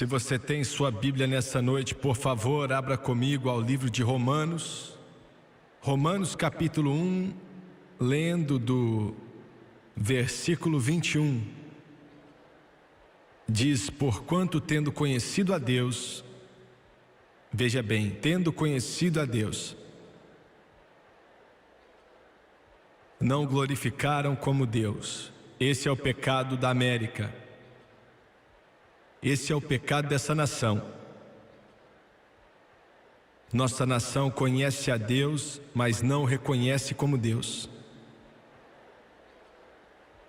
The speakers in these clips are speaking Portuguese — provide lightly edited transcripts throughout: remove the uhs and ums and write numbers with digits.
Se você tem sua Bíblia nessa noite, por favor, abra comigo ao livro de Romanos. Romanos capítulo 1, lendo do versículo 21. Diz: porquanto tendo conhecido a Deus, veja bem, tendo conhecido a Deus, não o glorificaram como Deus. Esse é o pecado da América. Esse é o pecado dessa nação. Nossa nação conhece a Deus, mas não o reconhece como Deus.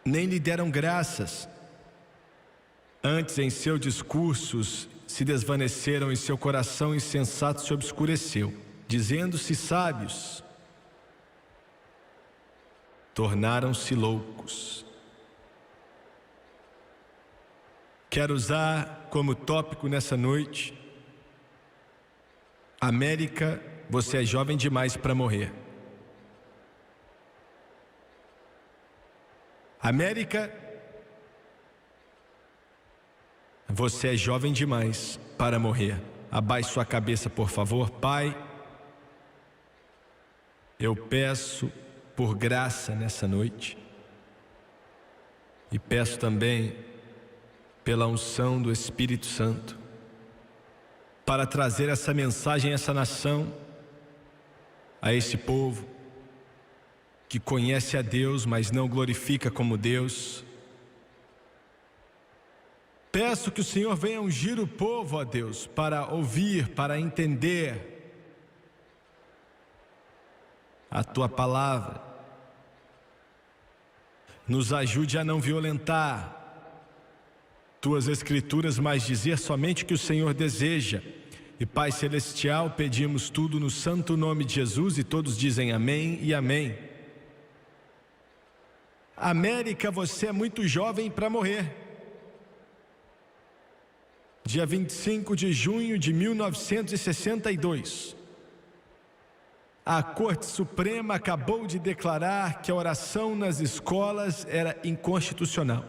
Nem lhe deram graças. Antes, em seus discursos, se desvaneceram e seu coração insensato se obscureceu. Dizendo-se sábios, tornaram-se loucos. Quero usar como tópico nessa noite: América, você é jovem demais para morrer. América, você é jovem demais para morrer. Abaixe sua cabeça, por favor. Pai, eu peço por graça nessa noite, e peço também pela unção do Espírito Santo, para trazer essa mensagem a essa nação, a esse povo que conhece a Deus, mas não glorifica como Deus. Peço que o Senhor venha ungir o povo, ó Deus, para ouvir, para entender a Tua palavra. Nos ajude a não violentar Tuas Escrituras, mas dizer somente o que o Senhor deseja. E Pai Celestial, pedimos tudo no santo nome de Jesus, e todos dizem amém e amém. América, você é muito jovem para morrer. Dia 25 de junho de 1962, a Corte Suprema acabou de declarar que a oração nas escolas era inconstitucional.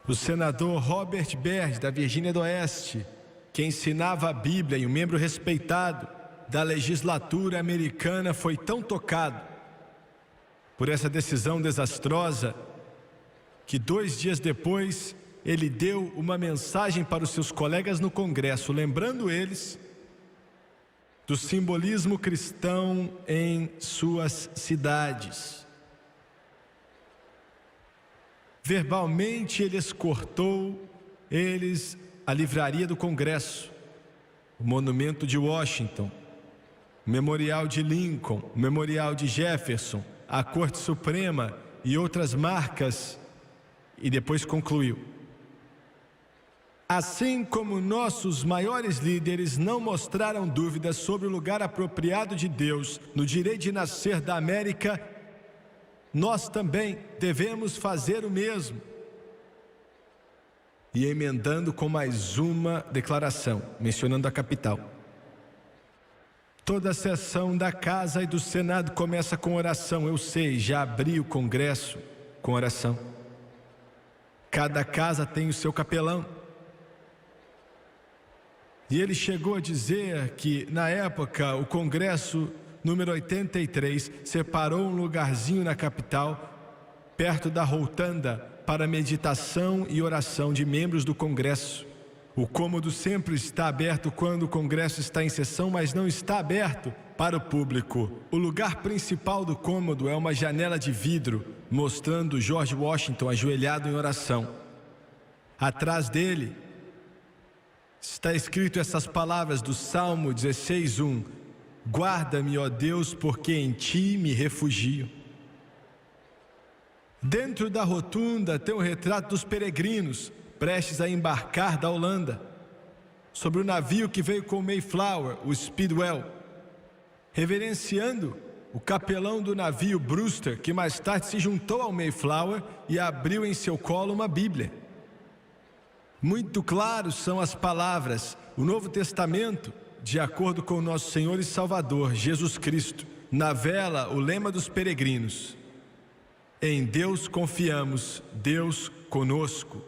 O senador Robert Byrd, da Virgínia do Oeste, que ensinava a Bíblia e um membro respeitado da legislatura americana, foi tão tocado por essa decisão desastrosa que 2 dias depois ele deu uma mensagem para os seus colegas no Congresso, lembrando eles do simbolismo cristão em suas cidades. Verbalmente ele exortou eles a livraria do Congresso, o monumento de Washington, o memorial de Lincoln, o memorial de Jefferson, a Corte Suprema e outras marcas, e depois concluiu: assim como nossos maiores líderes não mostraram dúvidas sobre o lugar apropriado de Deus no direito de nascer da América, nós também devemos fazer o mesmo. E emendando com mais uma declaração, mencionando a capital: toda a sessão da Casa e do Senado começa com oração. Eu sei, já abri o Congresso com oração. Cada casa tem o seu capelão. E ele chegou a dizer que, na época, o Congresso número 83 separou um lugarzinho na capital, perto da rotunda, para meditação e oração de membros do Congresso. O cômodo sempre está aberto quando o Congresso está em sessão, mas não está aberto para o público. O lugar principal do cômodo é uma janela de vidro, mostrando George Washington ajoelhado em oração. Atrás dele está escrito essas palavras do Salmo 16:1: guarda-me, ó Deus, porque em Ti me refugio. Dentro da rotunda tem um retrato dos peregrinos prestes a embarcar da Holanda, sobre o navio que veio com o Mayflower, o Speedwell, reverenciando o capelão do navio Brewster, que mais tarde se juntou ao Mayflower e abriu em seu colo uma Bíblia. Muito claros são as palavras: o Novo Testamento, de acordo com o nosso Senhor e Salvador, Jesus Cristo. Na vela, o lema dos peregrinos: em Deus confiamos, Deus conosco.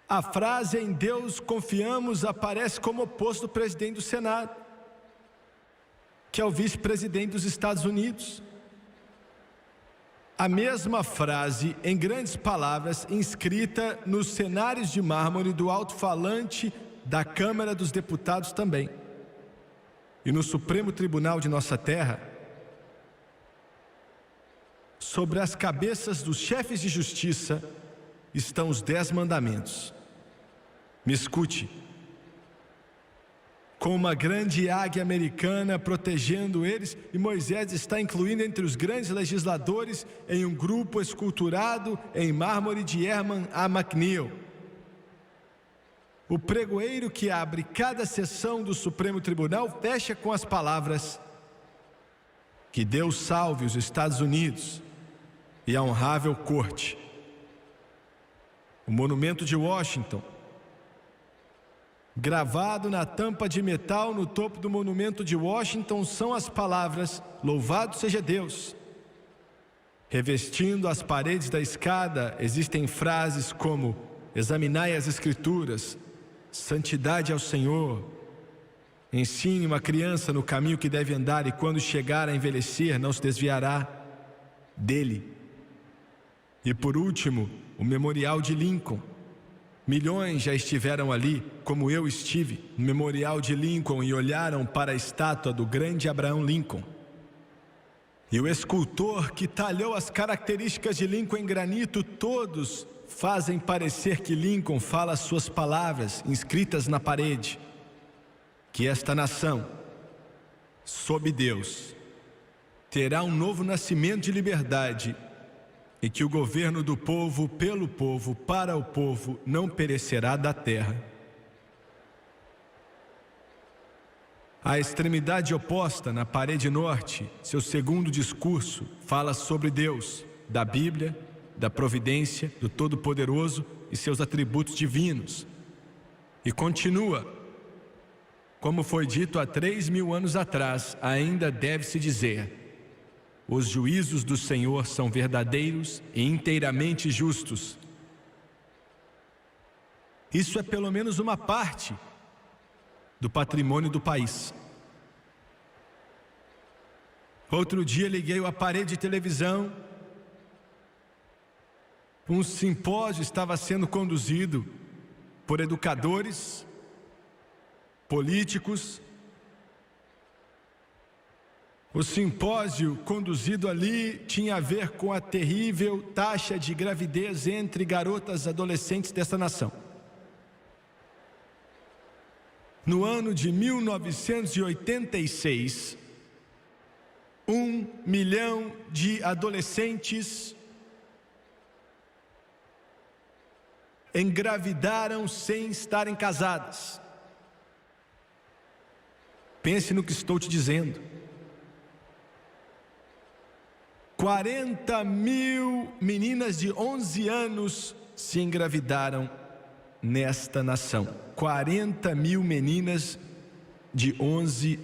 A frase "em Deus confiamos" aparece como oposto do presidente do Senado, que é o vice-presidente dos Estados Unidos. A mesma frase, em grandes palavras, inscrita nos cenários de mármore do alto-falante da Câmara dos Deputados também. E no Supremo Tribunal de nossa terra, sobre as cabeças dos chefes de justiça, estão os 10 mandamentos. Me escute. Com uma grande águia americana protegendo eles, e Moisés está incluído entre os grandes legisladores em um grupo esculturado em mármore de Herman A. McNeil. O pregoeiro que abre cada sessão do Supremo Tribunal fecha com as palavras: que Deus salve os Estados Unidos e a honrável corte. O monumento de Washington, gravado na tampa de metal no topo do monumento de Washington, são as palavras: louvado seja Deus. Revestindo as paredes da escada existem frases como: examinai as Escrituras, santidade ao Senhor, ensine uma criança no caminho que deve andar e quando chegar a envelhecer não se desviará dele. E por último, o memorial de Lincoln. Milhões já estiveram ali, como eu estive, no memorial de Lincoln, e olharam para a estátua do grande Abraham Lincoln. E o escultor que talhou as características de Lincoln em granito, todos fazem parecer que Lincoln fala as suas palavras inscritas na parede: que esta nação, sob Deus, terá um novo nascimento de liberdade, e que o governo do povo, pelo povo, para o povo, não perecerá da terra. A extremidade oposta, na parede norte, seu segundo discurso fala sobre Deus, da Bíblia, da providência, do Todo-Poderoso e seus atributos divinos. E continua: como foi dito há 3.000 anos atrás, ainda deve-se dizer: os juízos do Senhor são verdadeiros e inteiramente justos. Isso é pelo menos uma parte do patrimônio do país. Outro dia liguei o aparelho de televisão. Um simpósio estava sendo conduzido por educadores, políticos. O simpósio conduzido ali tinha a ver com a terrível taxa de gravidez entre garotas adolescentes dessa nação. No ano de 1986, 1 milhão de adolescentes engravidaram sem estarem casadas. Pense no que estou te dizendo. 40 mil meninas de 11 anos se engravidaram nesta nação. 40 mil meninas de 11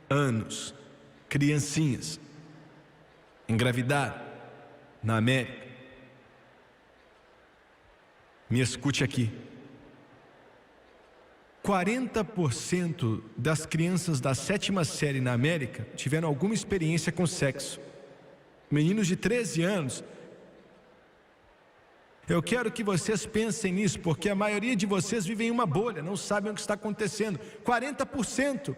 anos, criancinhas, engravidaram na América. Me escute aqui. 40% das crianças da 7ª série na América tiveram alguma experiência com sexo. Meninos de 13 anos. Eu quero que vocês pensem nisso, porque a maioria de vocês vive em uma bolha, não sabem o que está acontecendo. 40%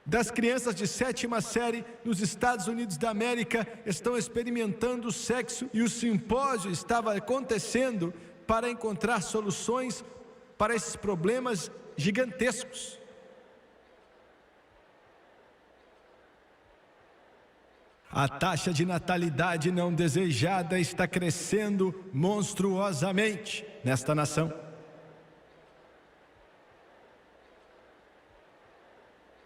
das crianças de 7ª série nos Estados Unidos da América estão experimentando o sexo, e o simpósio estava acontecendo para encontrar soluções para esses problemas gigantescos. A taxa de natalidade não desejada está crescendo monstruosamente nesta nação.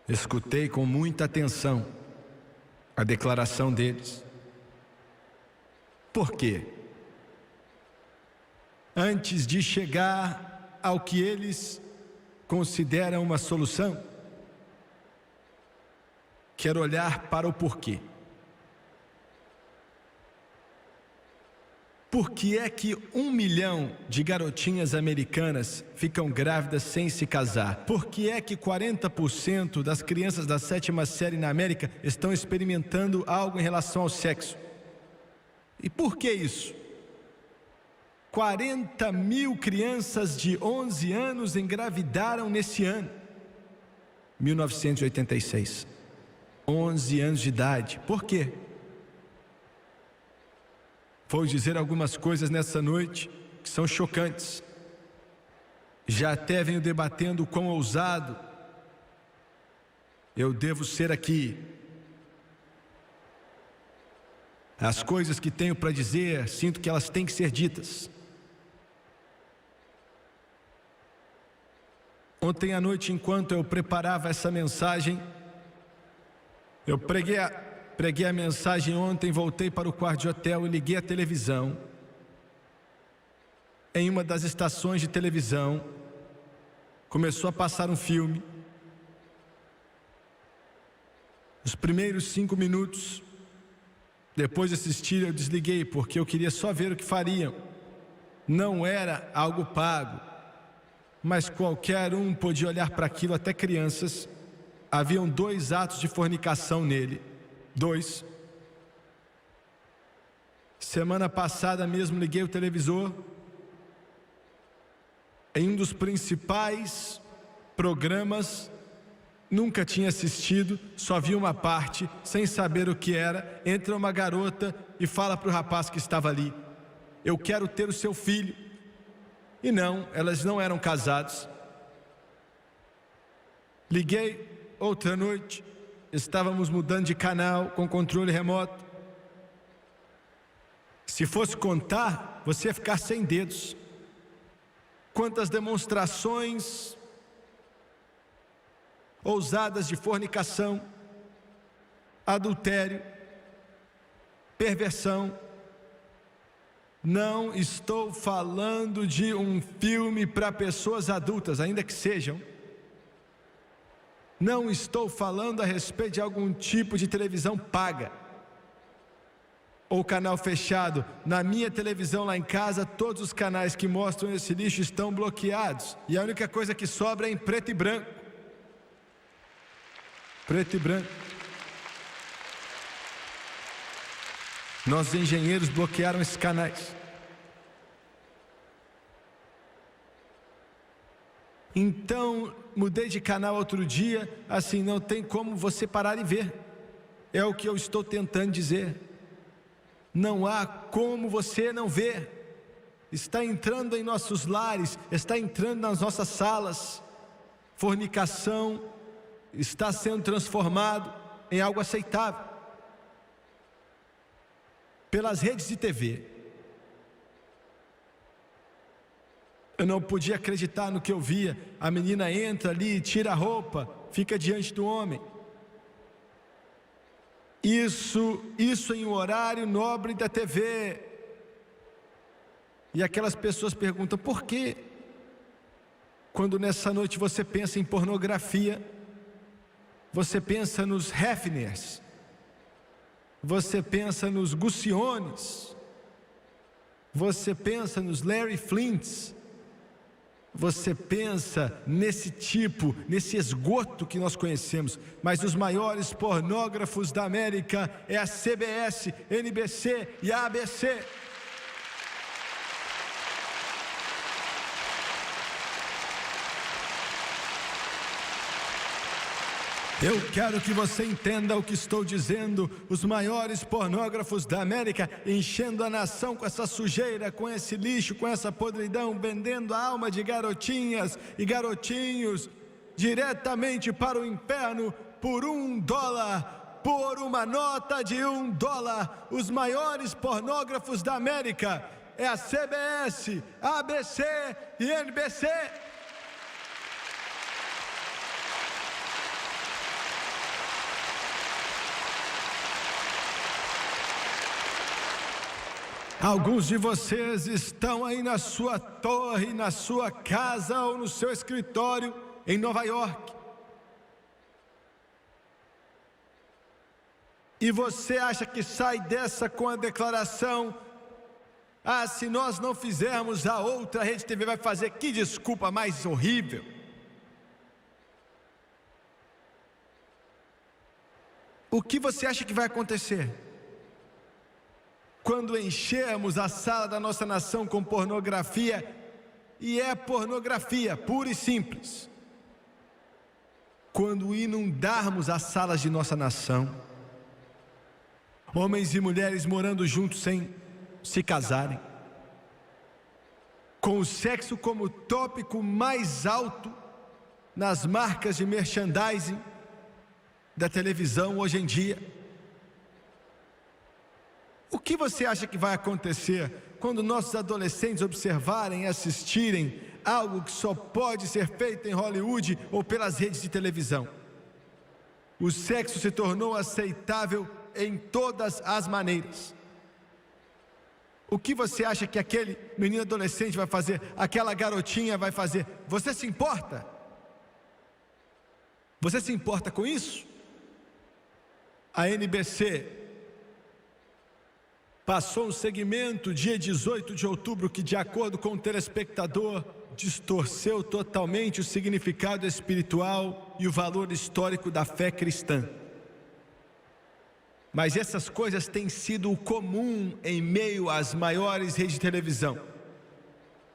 Escutei com muita atenção a declaração deles. Por quê? Antes de chegar ao que eles consideram uma solução, quero olhar para o porquê. Por que é que 1 milhão de garotinhas americanas ficam grávidas sem se casar? Por que é que 40% das crianças da 7ª série na América estão experimentando algo em relação ao sexo? E por que isso? 40 mil crianças de 11 anos engravidaram nesse ano, 1986. 11 anos de idade. Por quê? Vou dizer algumas coisas nessa noite que são chocantes. Já até venho debatendo o quão ousado eu devo ser aqui. As coisas que tenho para dizer, sinto que elas têm que ser ditas. Ontem à noite, enquanto eu preparava essa mensagem, eu preguei a mensagem ontem, voltei para o quarto de hotel e liguei a televisão. Em uma das estações de televisão, começou a passar um filme. Os primeiros 5 minutos, depois de assistir, eu desliguei, porque eu queria só ver o que fariam. Não era algo pago, mas qualquer um podia olhar para aquilo, até crianças. Haviam 2 atos de fornicação nele. 2. Semana passada mesmo liguei o televisor. Em um dos principais programas, nunca tinha assistido, só vi uma parte, sem saber o que era. Entra uma garota e fala para o rapaz que estava ali: eu quero ter o seu filho. E não, elas não eram casados. Liguei outra noite, estávamos mudando de canal com controle remoto. Se fosse contar, você ia ficar sem dedos. Quantas demonstrações ousadas de fornicação, adultério, perversão. Não estou falando de um filme para pessoas adultas, ainda que sejam. Não estou falando a respeito de algum tipo de televisão paga ou canal fechado. Na minha televisão lá em casa, todos os canais que mostram esse lixo estão bloqueados. E a única coisa que sobra é em preto e branco. Preto e branco. Nossos engenheiros bloquearam esses canais. Então, mudei de canal outro dia, assim, não tem como você parar e ver. É o que eu estou tentando dizer. Não há como você não ver. Está entrando em nossos lares, está entrando nas nossas salas. Fornicação está sendo transformado em algo aceitável. Pelas redes de TV. Eu não podia acreditar no que eu via. A menina entra ali, tira a roupa, fica diante do homem. Isso em um horário nobre da TV. E aquelas pessoas perguntam: por quê? Quando nessa noite você pensa em pornografia, você pensa nos Hefners, você pensa nos Gucciones, você pensa nos Larry Flints, você pensa nesse esgoto que nós conhecemos. Mas os maiores pornógrafos da América é a CBS, NBC e a ABC. Eu quero que você entenda o que estou dizendo. Os maiores pornógrafos da América enchendo a nação com essa sujeira, com esse lixo, com essa podridão, vendendo a alma de garotinhas e garotinhos diretamente para o inferno por $1, por uma nota de $1. Os maiores pornógrafos da América é a CBS, ABC e NBC. Alguns de vocês estão aí na sua torre, na sua casa ou no seu escritório em Nova York. E você acha que sai dessa com a declaração: Ah, se nós não fizermos, a outra rede TV vai fazer. Que desculpa mais horrível. O que você acha que vai acontecer quando enchermos a sala da nossa nação com pornografia? E é pornografia, pura e simples. Quando inundarmos as salas de nossa nação, homens e mulheres morando juntos sem se casarem, com o sexo como tópico mais alto nas marcas de merchandising da televisão hoje em dia. O que você acha que vai acontecer quando nossos adolescentes observarem e assistirem algo que só pode ser feito em Hollywood ou pelas redes de televisão? O sexo se tornou aceitável em todas as maneiras. O que você acha que aquele menino adolescente vai fazer? Aquela garotinha vai fazer? Você se importa? Você se importa com isso? A NBC passou um segmento dia 18 de outubro que, de acordo com o telespectador, distorceu totalmente o significado espiritual e o valor histórico da fé cristã. Mas essas coisas têm sido o comum em meio às maiores redes de televisão.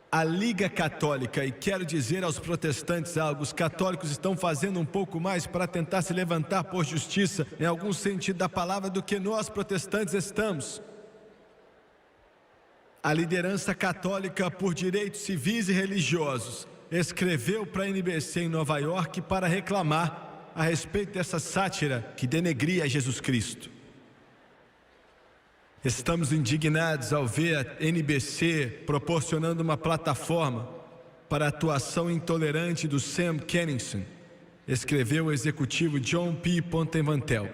A Liga Católica, e quero dizer aos protestantes algo, os católicos estão fazendo um pouco mais para tentar se levantar por justiça, em algum sentido da palavra, do que nós protestantes estamos. A liderança católica por direitos civis e religiosos escreveu para a NBC em Nova York para reclamar a respeito dessa sátira que denegria Jesus Cristo. Estamos indignados ao ver a NBC proporcionando uma plataforma para a atuação intolerante do Sam Kinison, escreveu o executivo John P. Pontevantel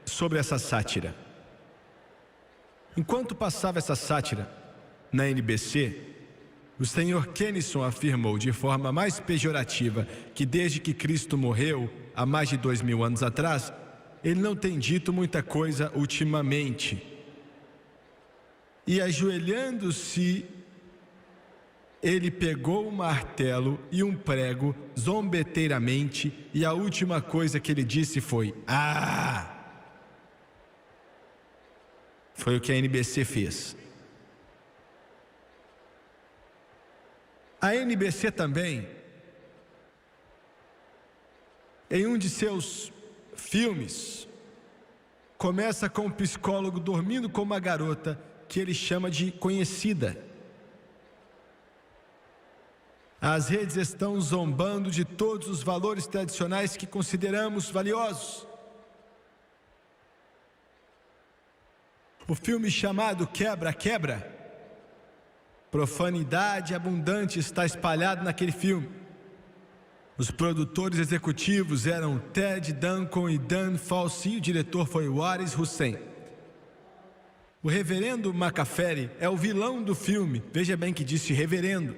sobre essa sátira. Enquanto passava essa sátira na NBC, o Sr. Kinison afirmou de forma mais pejorativa que desde que Cristo morreu, há mais de 2000 anos atrás, ele não tem dito muita coisa ultimamente. E ajoelhando-se, ele pegou um martelo e um prego zombeteiramente, e a última coisa que ele disse foi: "Ah!" Foi o que a NBC fez. A NBC também, em um de seus filmes, começa com um psicólogo dormindo com uma garota que ele chama de conhecida. As redes estão zombando de todos os valores tradicionais que consideramos valiosos. O filme chamado Quebra-Quebra, profanidade abundante está espalhado naquele filme. Os produtores executivos eram Ted Danson e Dan Fauci, o diretor foi Waris Hussein. O reverendo Macaferi é o vilão do filme. Veja bem que disse reverendo.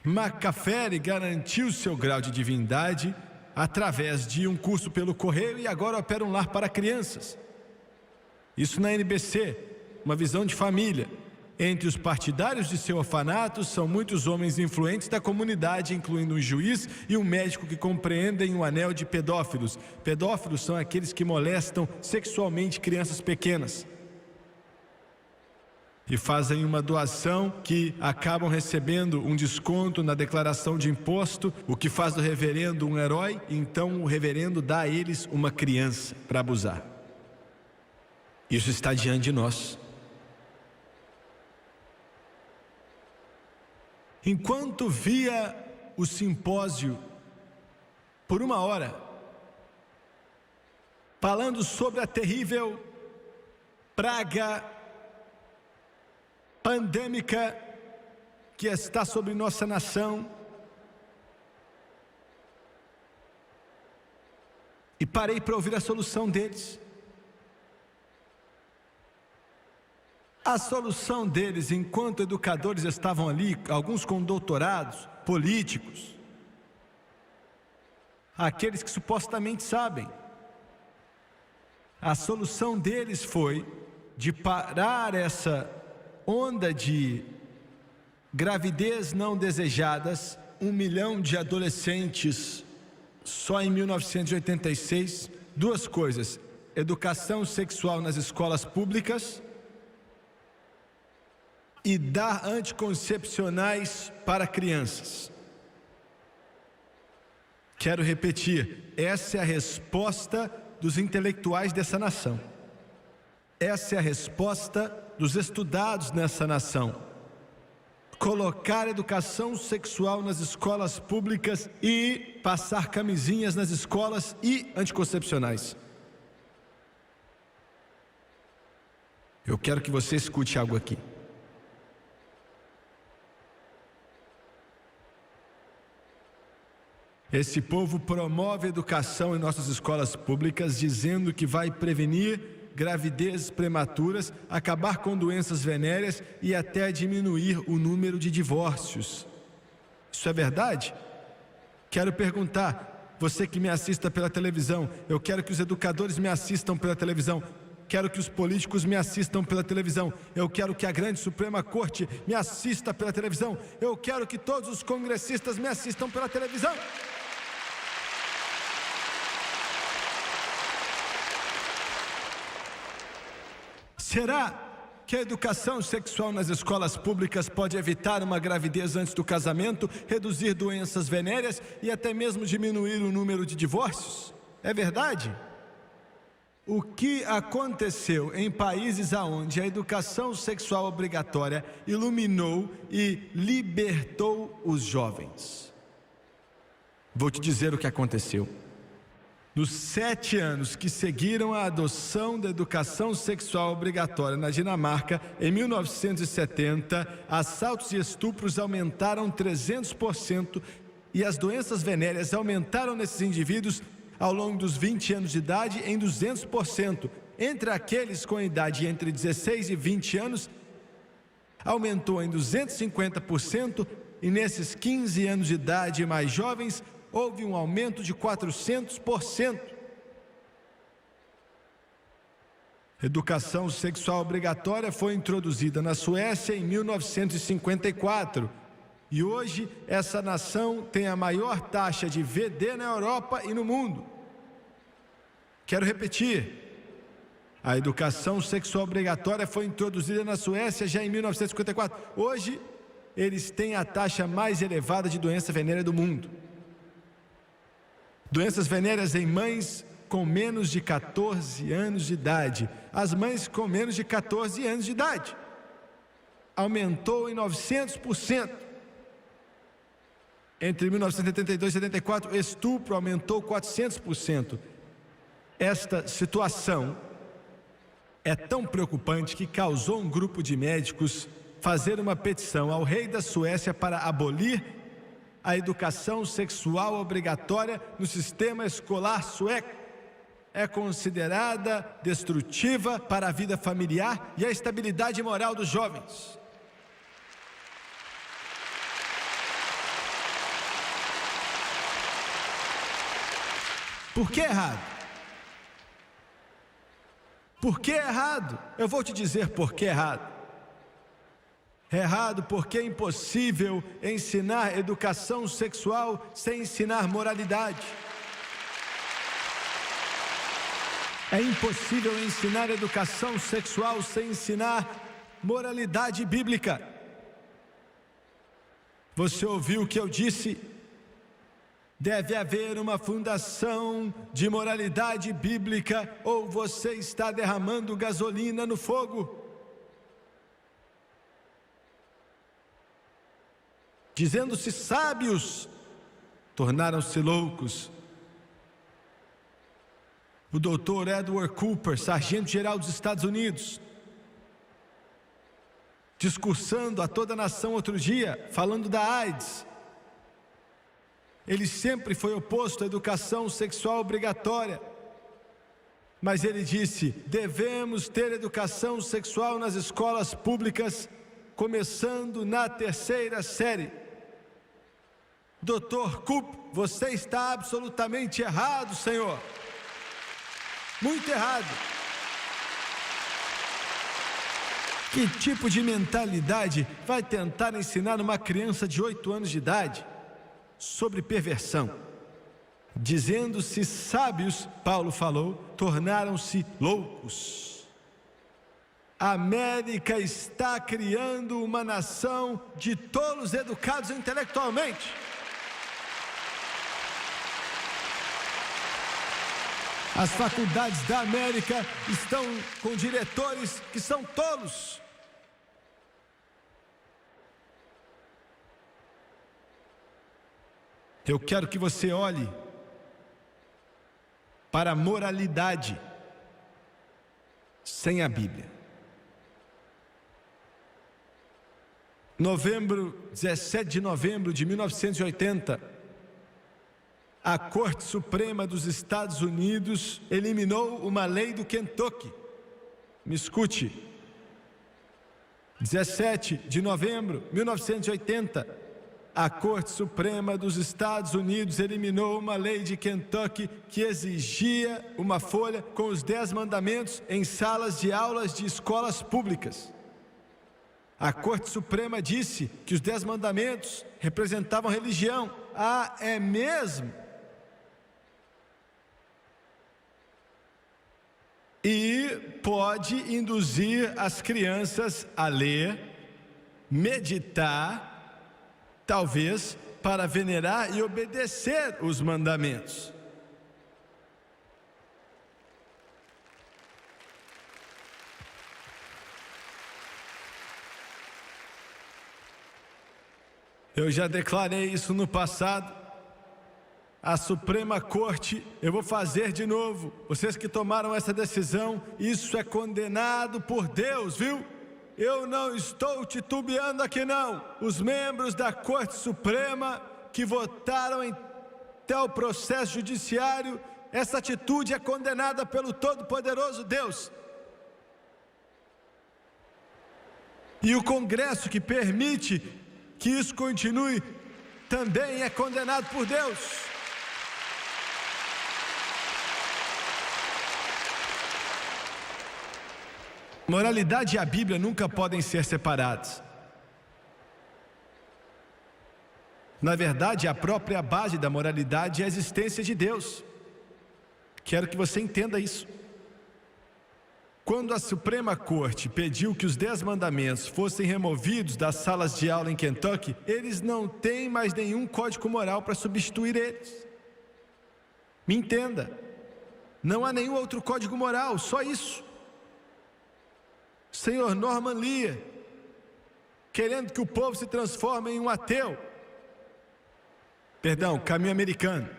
Macaferi garantiu seu grau de divindade através de um curso pelo correio e agora opera um lar para crianças. Isso na NBC, uma visão de família. Entre os partidários de seu orfanato são muitos homens influentes da comunidade, incluindo um juiz e um médico que compreendem o anel de pedófilos. Pedófilos são aqueles que molestam sexualmente crianças pequenas e fazem uma doação que acabam recebendo um desconto na declaração de imposto, o que faz do reverendo um herói. Então o reverendo dá a eles uma criança para abusar. Isso está diante de nós. Enquanto via o simpósio por 1 hora, falando sobre a terrível praga pandêmica que está sobre nossa nação, e parei para ouvir a solução deles. A solução deles, enquanto educadores estavam ali, alguns com doutorados, políticos, aqueles que supostamente sabem, a solução deles foi de parar essa onda de gravidez não desejadas, 1 milhão de adolescentes só em 1986. Duas coisas: educação sexual nas escolas públicas e dar anticoncepcionais para crianças. Quero repetir, essa é a resposta dos intelectuais dessa nação. Essa é a resposta dos estudados nessa nação. Colocar educação sexual nas escolas públicas e passar camisinhas nas escolas e anticoncepcionais. Eu quero que você escute algo aqui. Esse povo promove educação em nossas escolas públicas, dizendo que vai prevenir gravidezes prematuras, acabar com doenças venéreas e até diminuir o número de divórcios. Isso é verdade? Quero perguntar, você que me assista pela televisão, eu quero que os educadores me assistam pela televisão, quero que os políticos me assistam pela televisão, eu quero que a grande Suprema Corte me assista pela televisão, eu quero que todos os congressistas me assistam pela televisão. Será que a educação sexual nas escolas públicas pode evitar uma gravidez antes do casamento, reduzir doenças venéreas e até mesmo diminuir o número de divórcios? É verdade? O que aconteceu em países onde a educação sexual obrigatória iluminou e libertou os jovens? Vou te dizer o que aconteceu. Nos 7 anos que seguiram a adoção da educação sexual obrigatória na Dinamarca, em 1970, assaltos e estupros aumentaram 300% e as doenças venéreas aumentaram nesses indivíduos ao longo dos 20 anos de idade em 200%. Entre aqueles com idade entre 16 e 20 anos, aumentou em 250% e nesses 15 anos de idade mais jovens, houve um aumento de 400%. Educação sexual obrigatória foi introduzida na Suécia em 1954 e hoje essa nação tem a maior taxa de VD na Europa e no mundo. Quero repetir, a educação sexual obrigatória foi introduzida na Suécia já em 1954. Hoje eles têm a taxa mais elevada de doença venérea do mundo. Doenças venéreas em mães com menos de 14 anos de idade. As mães com menos de 14 anos de idade. Aumentou em 900%. Entre 1972 e 74, estupro aumentou 400%. Esta situação é tão preocupante que causou um grupo de médicos fazer uma petição ao rei da Suécia para abolir a educação sexual obrigatória no sistema escolar sueco. É considerada destrutiva para a vida familiar e a estabilidade moral dos jovens. Por que errado? Por que errado? Eu vou te dizer por que errado. É errado porque é impossível ensinar educação sexual sem ensinar moralidade. É impossível ensinar educação sexual sem ensinar moralidade bíblica. Você ouviu o que eu disse? Deve haver uma fundação de moralidade bíblica ou você está derramando gasolina no fogo. Dizendo-se sábios, tornaram-se loucos. O doutor Edward Cooper, sargento-geral dos Estados Unidos, discursando a toda a nação outro dia, falando da AIDS. Ele sempre foi oposto à educação sexual obrigatória. Mas ele disse, devemos ter educação sexual nas escolas públicas, começando na 3ª série. Dr. Cooper, você está absolutamente errado, senhor. Muito errado. Que tipo de mentalidade vai tentar ensinar uma criança de 8 anos de idade sobre perversão? Dizendo-se sábios, Paulo falou, tornaram-se loucos. A América está criando uma nação de tolos educados intelectualmente. As faculdades da América estão com diretores que são tolos. Eu quero que você olhe para a moralidade sem a Bíblia. 17 de novembro de 1980, a Corte Suprema dos Estados Unidos eliminou uma lei do Kentucky. Me escute. 17 de novembro de 1980, a Corte Suprema dos Estados Unidos eliminou uma lei de Kentucky que exigia uma folha com os 10 mandamentos em salas de aulas de escolas públicas. A Corte Suprema disse que os 10 mandamentos representavam religião. Ah, é mesmo? E pode induzir as crianças a ler, meditar, talvez para venerar e obedecer os mandamentos. Eu já declarei isso no passado. A Suprema Corte, eu vou fazer de novo. Vocês que tomaram essa decisão, isso é condenado por Deus, viu? Eu não estou titubeando aqui não. Os membros da Corte Suprema que votaram em tal processo judiciário, essa atitude é condenada pelo Todo-Poderoso Deus. E o Congresso que permite que isso continue também é condenado por Deus. Moralidade e a Bíblia nunca podem ser separados. Na verdade, a própria base da moralidade é a existência de Deus. Quero que você entenda isso. Quando a Suprema Corte pediu que os 10 mandamentos fossem removidos das salas de aula em Kentucky, eles não têm mais nenhum código moral para substituir eles. Me entenda, não há nenhum outro código moral, só isso. Senhor Norman Lear, querendo que o povo se transforme em um ateu. Perdão, caminho americano.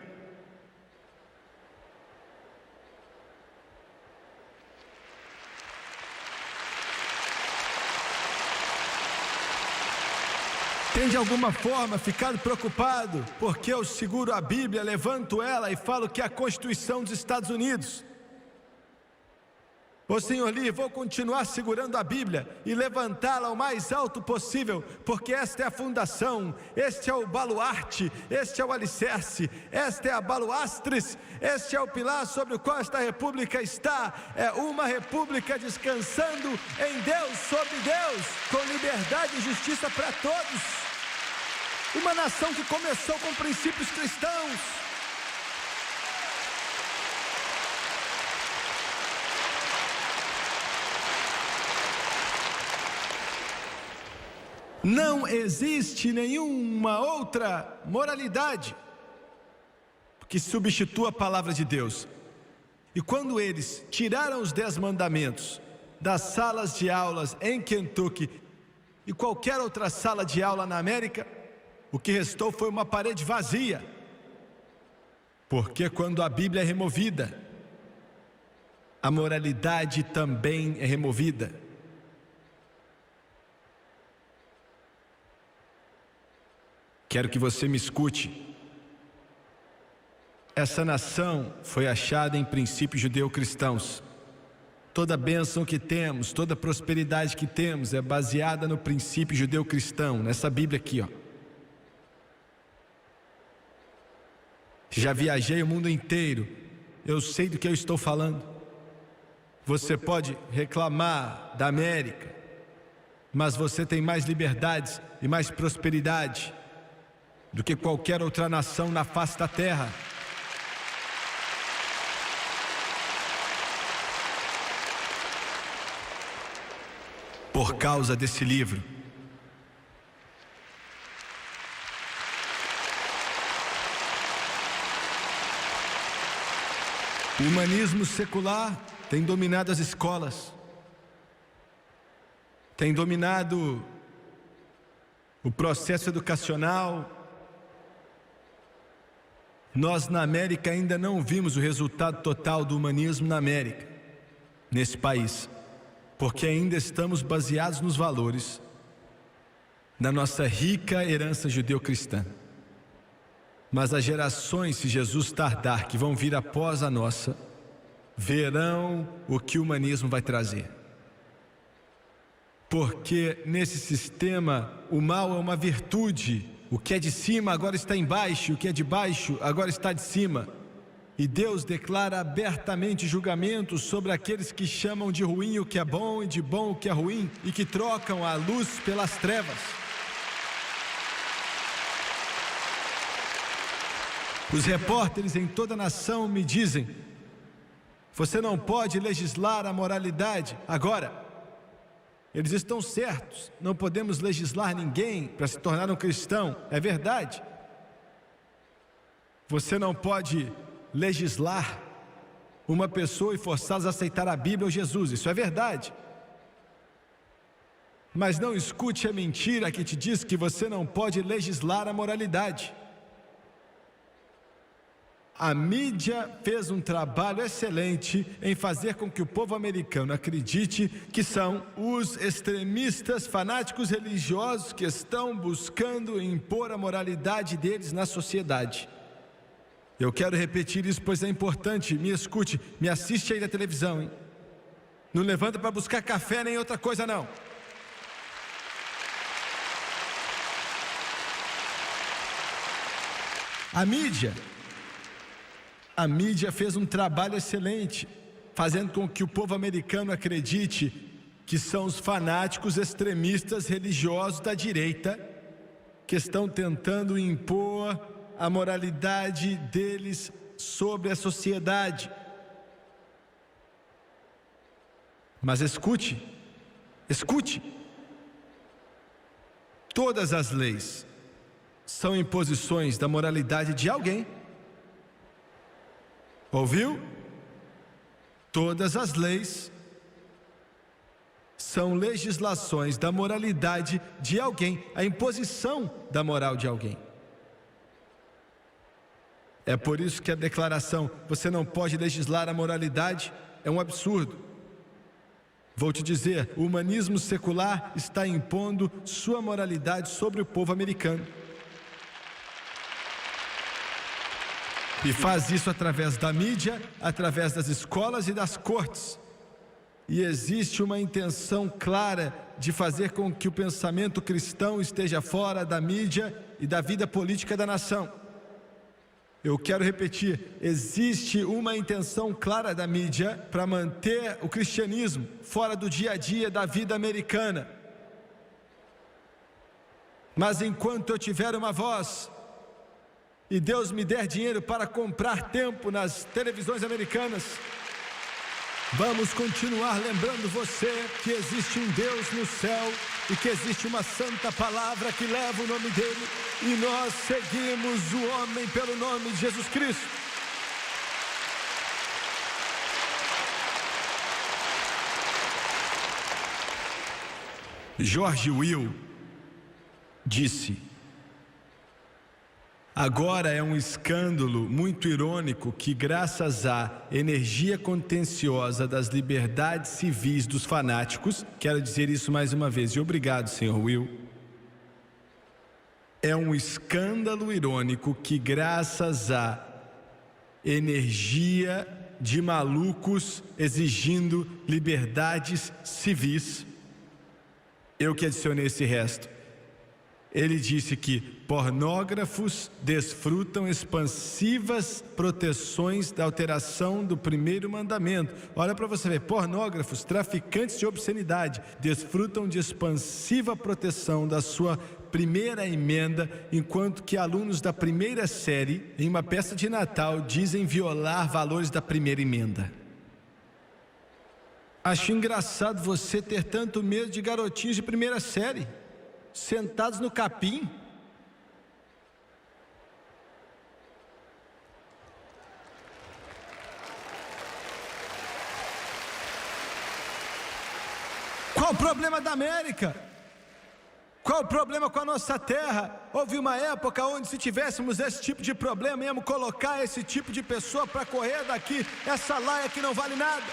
Tem de alguma forma ficado preocupado porque eu seguro a Bíblia, levanto ela e falo que é a Constituição dos Estados Unidos. Ô Senhor Lee, vou continuar segurando a Bíblia e levantá-la o mais alto possível, porque esta é a fundação, este é o baluarte, este é o alicerce, esta é a baluastres, este é o pilar sobre o qual esta república está. É uma república descansando em Deus, sobre Deus, com liberdade e justiça para todos. Uma nação que começou com princípios cristãos. Não existe nenhuma outra moralidade que substitua a palavra de Deus. E quando eles tiraram os 10 mandamentos das salas de aulas em Kentucky e qualquer outra sala de aula na América, o que restou foi uma parede vazia. Porque quando a Bíblia é removida, a moralidade também é removida. Quero que você me escute. Essa nação foi achada em princípios judeu-cristãos. Toda bênção que temos, toda prosperidade que temos é baseada no princípio judeu-cristão, nessa Bíblia aqui, ó. Já viajei o mundo inteiro, eu sei do que eu estou falando. Você pode reclamar da América, mas você tem mais liberdades e mais prosperidade do que qualquer outra nação na face da terra. Por causa desse livro. O humanismo secular tem dominado as escolas, tem dominado o processo educacional. Nós na América ainda não vimos o resultado total do humanismo na América, nesse país, porque ainda estamos baseados nos valores da nossa rica herança judeu-cristã. Mas as gerações, se Jesus tardar, que vão vir após a nossa, verão o que o humanismo vai trazer. Porque nesse sistema o mal é uma virtude. O que é de cima agora está embaixo, o que é de baixo agora está de cima. E Deus declara abertamente julgamentos sobre aqueles que chamam de ruim o que é bom e de bom o que é ruim, e que trocam a luz pelas trevas. Os repórteres em toda a nação me dizem: você não pode legislar a moralidade agora. Eles estão certos, não podemos legislar ninguém para se tornar um cristão, é verdade. Você não pode legislar uma pessoa e forçá-los a aceitar a Bíblia ou Jesus, isso é verdade. Mas não escute a mentira que te diz que você não pode legislar a moralidade. A mídia fez um trabalho excelente em fazer com que o povo americano acredite que são os extremistas fanáticos religiosos que estão buscando impor a moralidade deles na sociedade. Eu quero repetir isso, pois é importante. Me escute, me assiste aí na televisão, hein? Não levanta para buscar café nem outra coisa não. A mídia fez um trabalho excelente, fazendo com que o povo americano acredite que são os fanáticos extremistas religiosos da direita que estão tentando impor a moralidade deles sobre a sociedade. Mas escute, todas as leis são imposições da moralidade de alguém. Ouviu? Todas as leis são legislações da moralidade de alguém, a imposição da moral de alguém. É por isso que a declaração, você não pode legislar a moralidade, é um absurdo. Vou te dizer, o humanismo secular está impondo sua moralidade sobre o povo americano. E faz isso através da mídia, através das escolas e das cortes. E existe uma intenção clara de fazer com que o pensamento cristão esteja fora da mídia e da vida política da nação. Eu quero repetir, existe uma intenção clara da mídia para manter o cristianismo fora do dia a dia da vida americana. Mas enquanto eu tiver uma voz e Deus me der dinheiro para comprar tempo nas televisões americanas, vamos continuar lembrando você que existe um Deus no céu e que existe uma santa palavra que leva o nome dele, e nós seguimos o homem pelo nome de Jesus Cristo. George Will disse: agora é um escândalo muito irônico que, graças à energia contenciosa das liberdades civis dos fanáticos, quero dizer isso mais uma vez, e obrigado, Sr. Will. É um escândalo irônico que, graças à energia de malucos exigindo liberdades civis, eu que adicionei esse resto, Ele disse que pornógrafos desfrutam expansivas proteções da alteração do primeiro mandamento. Olha para você ver, pornógrafos, traficantes de obscenidade, desfrutam de expansiva proteção da sua primeira emenda, enquanto que alunos da primeira série, em uma peça de Natal, dizem violar valores da primeira emenda. Acho engraçado você ter tanto medo de garotinhos de primeira série, sentados no capim. Qual o problema da América? Qual o problema com a nossa terra? Houve uma época onde, se tivéssemos esse tipo de problema, íamos colocar esse tipo de pessoa para correr daqui, essa laia que não vale nada.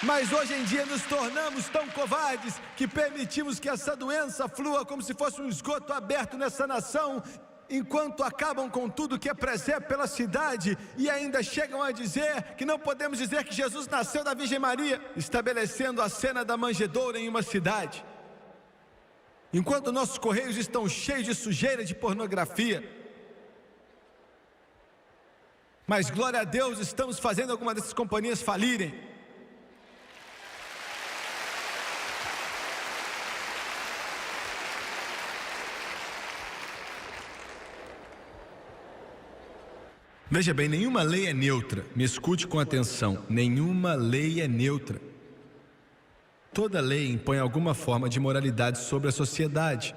Mas hoje em dia nos tornamos tão covardes que permitimos que essa doença flua como se fosse um esgoto aberto nessa nação, enquanto acabam com tudo que é presépio pela cidade e ainda chegam a dizer que não podemos dizer que Jesus nasceu da Virgem Maria, estabelecendo a cena da manjedoura em uma cidade. Enquanto nossos correios estão cheios de sujeira, de pornografia. Mas glória a Deus, estamos fazendo alguma dessas companhias falirem. Veja bem, nenhuma lei é neutra. Me escute com atenção. Nenhuma lei é neutra. Toda lei impõe alguma forma de moralidade sobre a sociedade.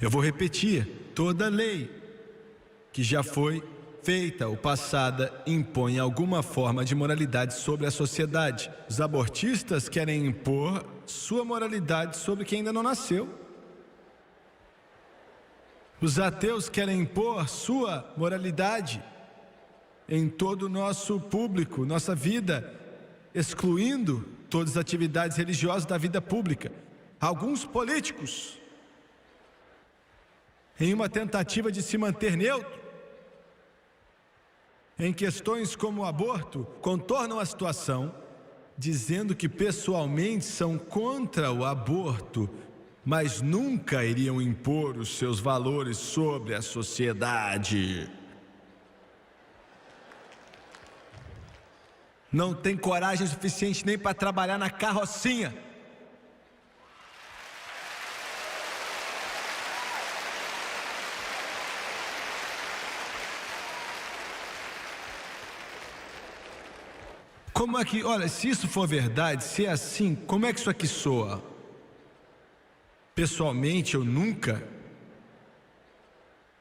Eu vou repetir. Toda lei que já foi feita ou passada impõe alguma forma de moralidade sobre a sociedade. Os abortistas querem impor sua moralidade sobre quem ainda não nasceu. Os ateus querem impor sua moralidade em todo o nosso público, nossa vida, excluindo todas as atividades religiosas da vida pública. Alguns políticos, em uma tentativa de se manter neutro, em questões como o aborto, contornam a situação, dizendo que pessoalmente são contra o aborto, mas nunca iriam impor os seus valores sobre a sociedade. Não tem coragem suficiente nem para trabalhar na carrocinha. Como é que, olha, se isso for verdade, se é assim, como é que isso aqui soa? Pessoalmente, eu nunca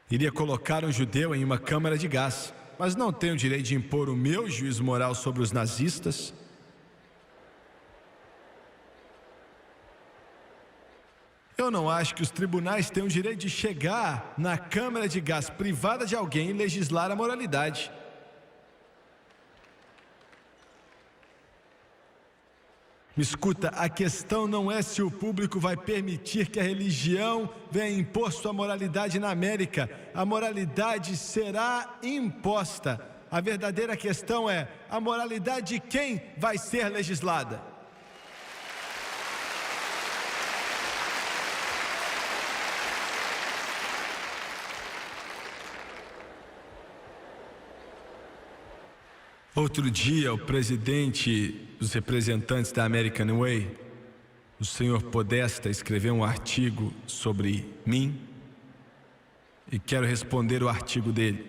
iria colocar um judeu em uma câmara de gás, mas não tenho o direito de impor o meu juízo moral sobre os nazistas. Eu não acho que os tribunais têm o direito de chegar na câmara de gás privada de alguém e legislar a moralidade. Me escuta, a questão não é se o público vai permitir que a religião venha impor sua moralidade na América. A moralidade será imposta. A verdadeira questão é a moralidade de quem vai ser legislada. Outro dia, o presidente dos representantes da American Way, o senhor Podesta, escreveu um artigo sobre mim e quero responder o artigo dele.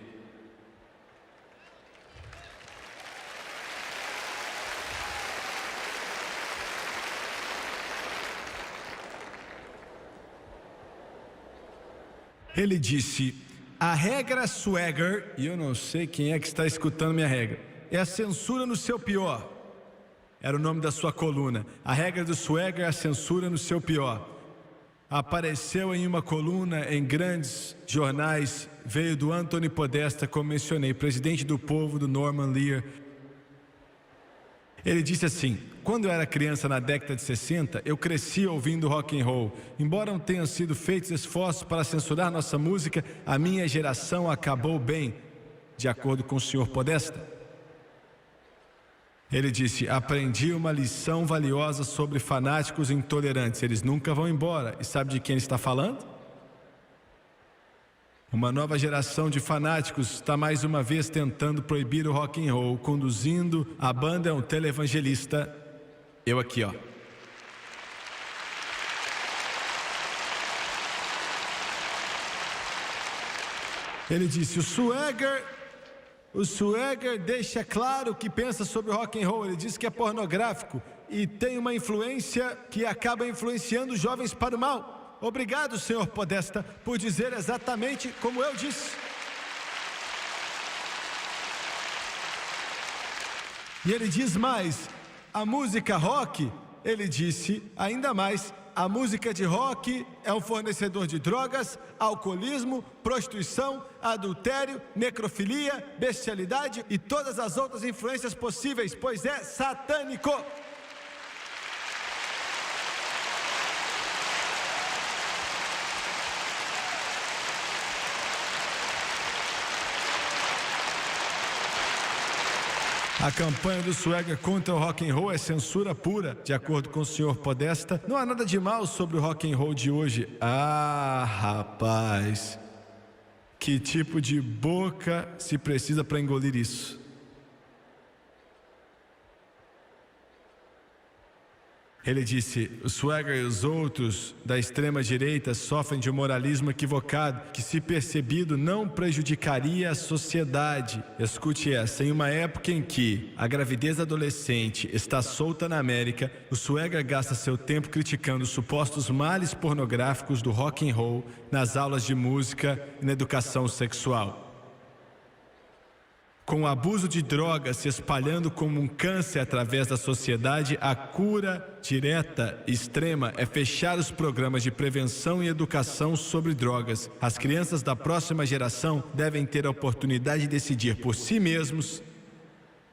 Ele disse: a regra Swagger, e eu não sei quem é que está escutando minha regra, é a censura no seu pior. Era o nome da sua coluna. A regra do Swagger é a censura no seu pior. Apareceu em uma coluna em grandes jornais, veio do Anthony Podesta, como mencionei, presidente do povo do Norman Lear. Ele disse assim: quando eu era criança na década de 60, eu cresci ouvindo rock and roll. Embora não tenham sido feitos esforços para censurar nossa música, a minha geração acabou bem, de acordo com o senhor Podesta. Ele disse: aprendi uma lição valiosa sobre fanáticos intolerantes. Eles nunca vão embora. E sabe de quem ele está falando? Uma nova geração de fanáticos está mais uma vez tentando proibir o rock and roll. Conduzindo a banda é um televangelista. Eu aqui, ó. Ele disse: o Swagger deixa claro o que pensa sobre o rock and roll. Ele diz que é pornográfico e tem uma influência que acaba influenciando os jovens para o mal. Obrigado, senhor Podesta, por dizer exatamente como eu disse. E ele diz mais: a música rock, ele disse ainda mais, a música de rock é um fornecedor de drogas, alcoolismo, prostituição, adultério, necrofilia, bestialidade e todas as outras influências possíveis, pois é satânico. A campanha do Swagger contra o rock and roll é censura pura, de acordo com o senhor Podesta. Não há nada de mal sobre o rock and roll de hoje. Ah, rapaz, que tipo de boca se precisa para engolir isso? Ele disse: o Swagger e os outros da extrema-direita sofrem de um moralismo equivocado que, se percebido, não prejudicaria a sociedade. Escute essa: em uma época em que a gravidez adolescente está solta na América, o Swagger gasta seu tempo criticando os supostos males pornográficos do rock and roll nas aulas de música e na educação sexual. Com o abuso de drogas se espalhando como um câncer através da sociedade, a cura direta e extrema é fechar os programas de prevenção e educação sobre drogas. As crianças da próxima geração devem ter a oportunidade de decidir por si mesmos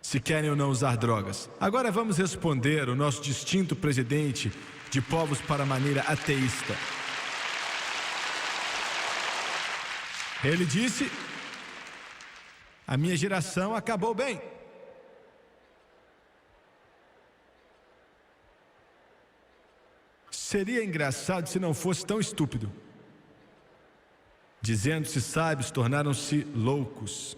se querem ou não usar drogas. Agora vamos responder o nosso distinto presidente de Povos para a Maneira Ateísta. Ele disse: a minha geração acabou bem. Seria engraçado se não fosse tão estúpido. Dizendo-se sábios, tornaram-se loucos.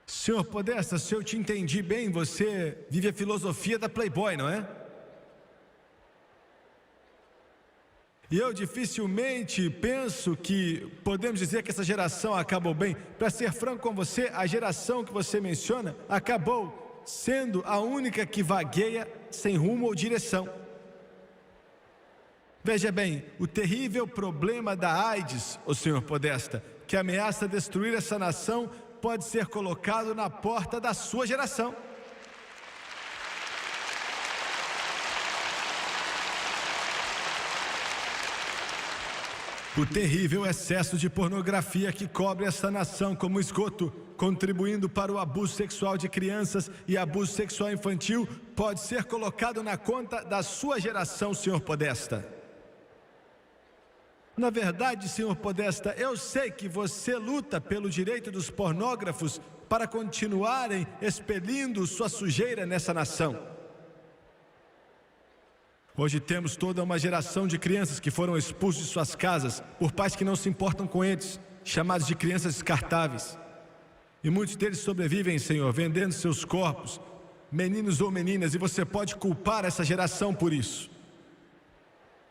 Senhor Podesta, se eu te entendi bem, você vive a filosofia da Playboy, não é? E eu dificilmente penso que podemos dizer que essa geração acabou bem. Para ser franco com você, a geração que você menciona acabou sendo a única que vagueia sem rumo ou direção. Veja bem, o terrível problema da AIDS, o senhor Podesta, que ameaça destruir essa nação, pode ser colocado na porta da sua geração. O terrível excesso de pornografia que cobre essa nação como esgoto, contribuindo para o abuso sexual de crianças e abuso sexual infantil, pode ser colocado na conta da sua geração, senhor Podesta. Na verdade, senhor Podesta, eu sei que você luta pelo direito dos pornógrafos para continuarem expelindo sua sujeira nessa nação. Hoje temos toda uma geração de crianças que foram expulsos de suas casas por pais que não se importam com eles, chamados de crianças descartáveis. E muitos deles sobrevivem, Senhor, vendendo seus corpos, meninos ou meninas, e você pode culpar essa geração por isso.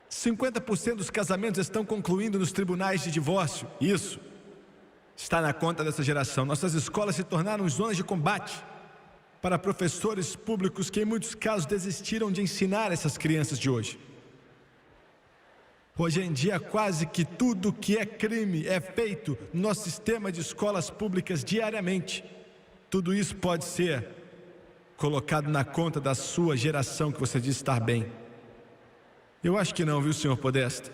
50% dos casamentos estão concluindo nos tribunais de divórcio. Isso está na conta dessa geração. Nossas escolas se tornaram zonas de combate para professores públicos que em muitos casos desistiram de ensinar essas crianças de hoje. Hoje em dia, quase que tudo que é crime é feito no nosso sistema de escolas públicas diariamente. Tudo isso pode ser colocado na conta da sua geração que você diz estar bem. Eu acho que não, viu, senhor Podesta?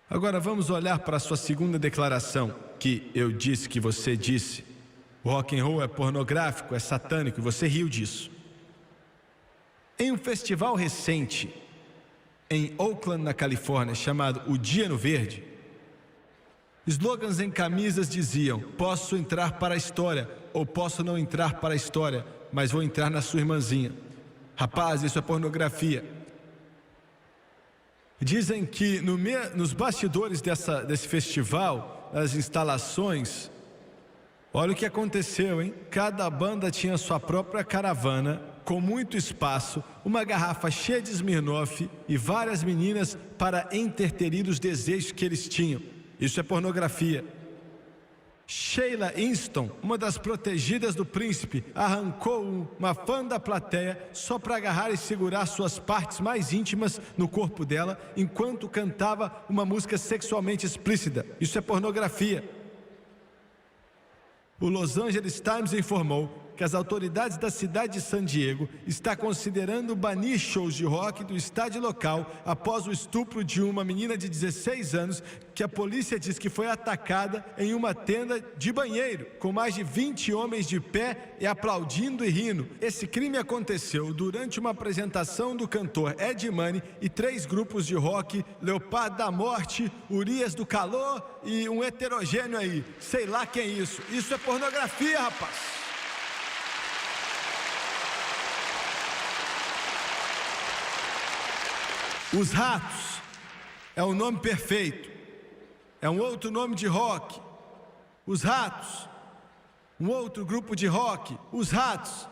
Agora vamos olhar para a sua segunda declaração, que eu disse que você disse. O rock and roll é pornográfico, é satânico, e você riu disso. Em um festival recente, em Oakland, na Califórnia, chamado O Dia no Verde, slogans em camisas diziam: posso entrar para a história ou posso não entrar para a história, mas vou entrar na sua irmãzinha. Rapaz, isso é pornografia. Dizem que nos bastidores desse festival, nas instalações, olha o que aconteceu, hein? Cada banda tinha sua própria caravana, com muito espaço, uma garrafa cheia de Smirnoff e várias meninas para interterir os desejos que eles tinham. Isso é pornografia. Sheila Easton, uma das protegidas do príncipe, arrancou uma fã da plateia só para agarrar e segurar suas partes mais íntimas no corpo dela, enquanto cantava uma música sexualmente explícita. Isso é pornografia. O Los Angeles Times informou que as autoridades da cidade de San Diego estão considerando banir shows de rock do estádio local após o estupro de uma menina de 16 anos que a polícia diz que foi atacada em uma tenda de banheiro, com mais de 20 homens de pé e aplaudindo e rindo. Esse crime aconteceu durante uma apresentação do cantor Ed Money e 3 grupos de rock, Leopardo da Morte, Urias do Calor e um heterogêneo aí, sei lá quem é isso. Isso é pornografia, rapaz. Os Ratos é o nome perfeito, é um outro nome de rock. Os Ratos, um outro grupo de rock. Os Ratos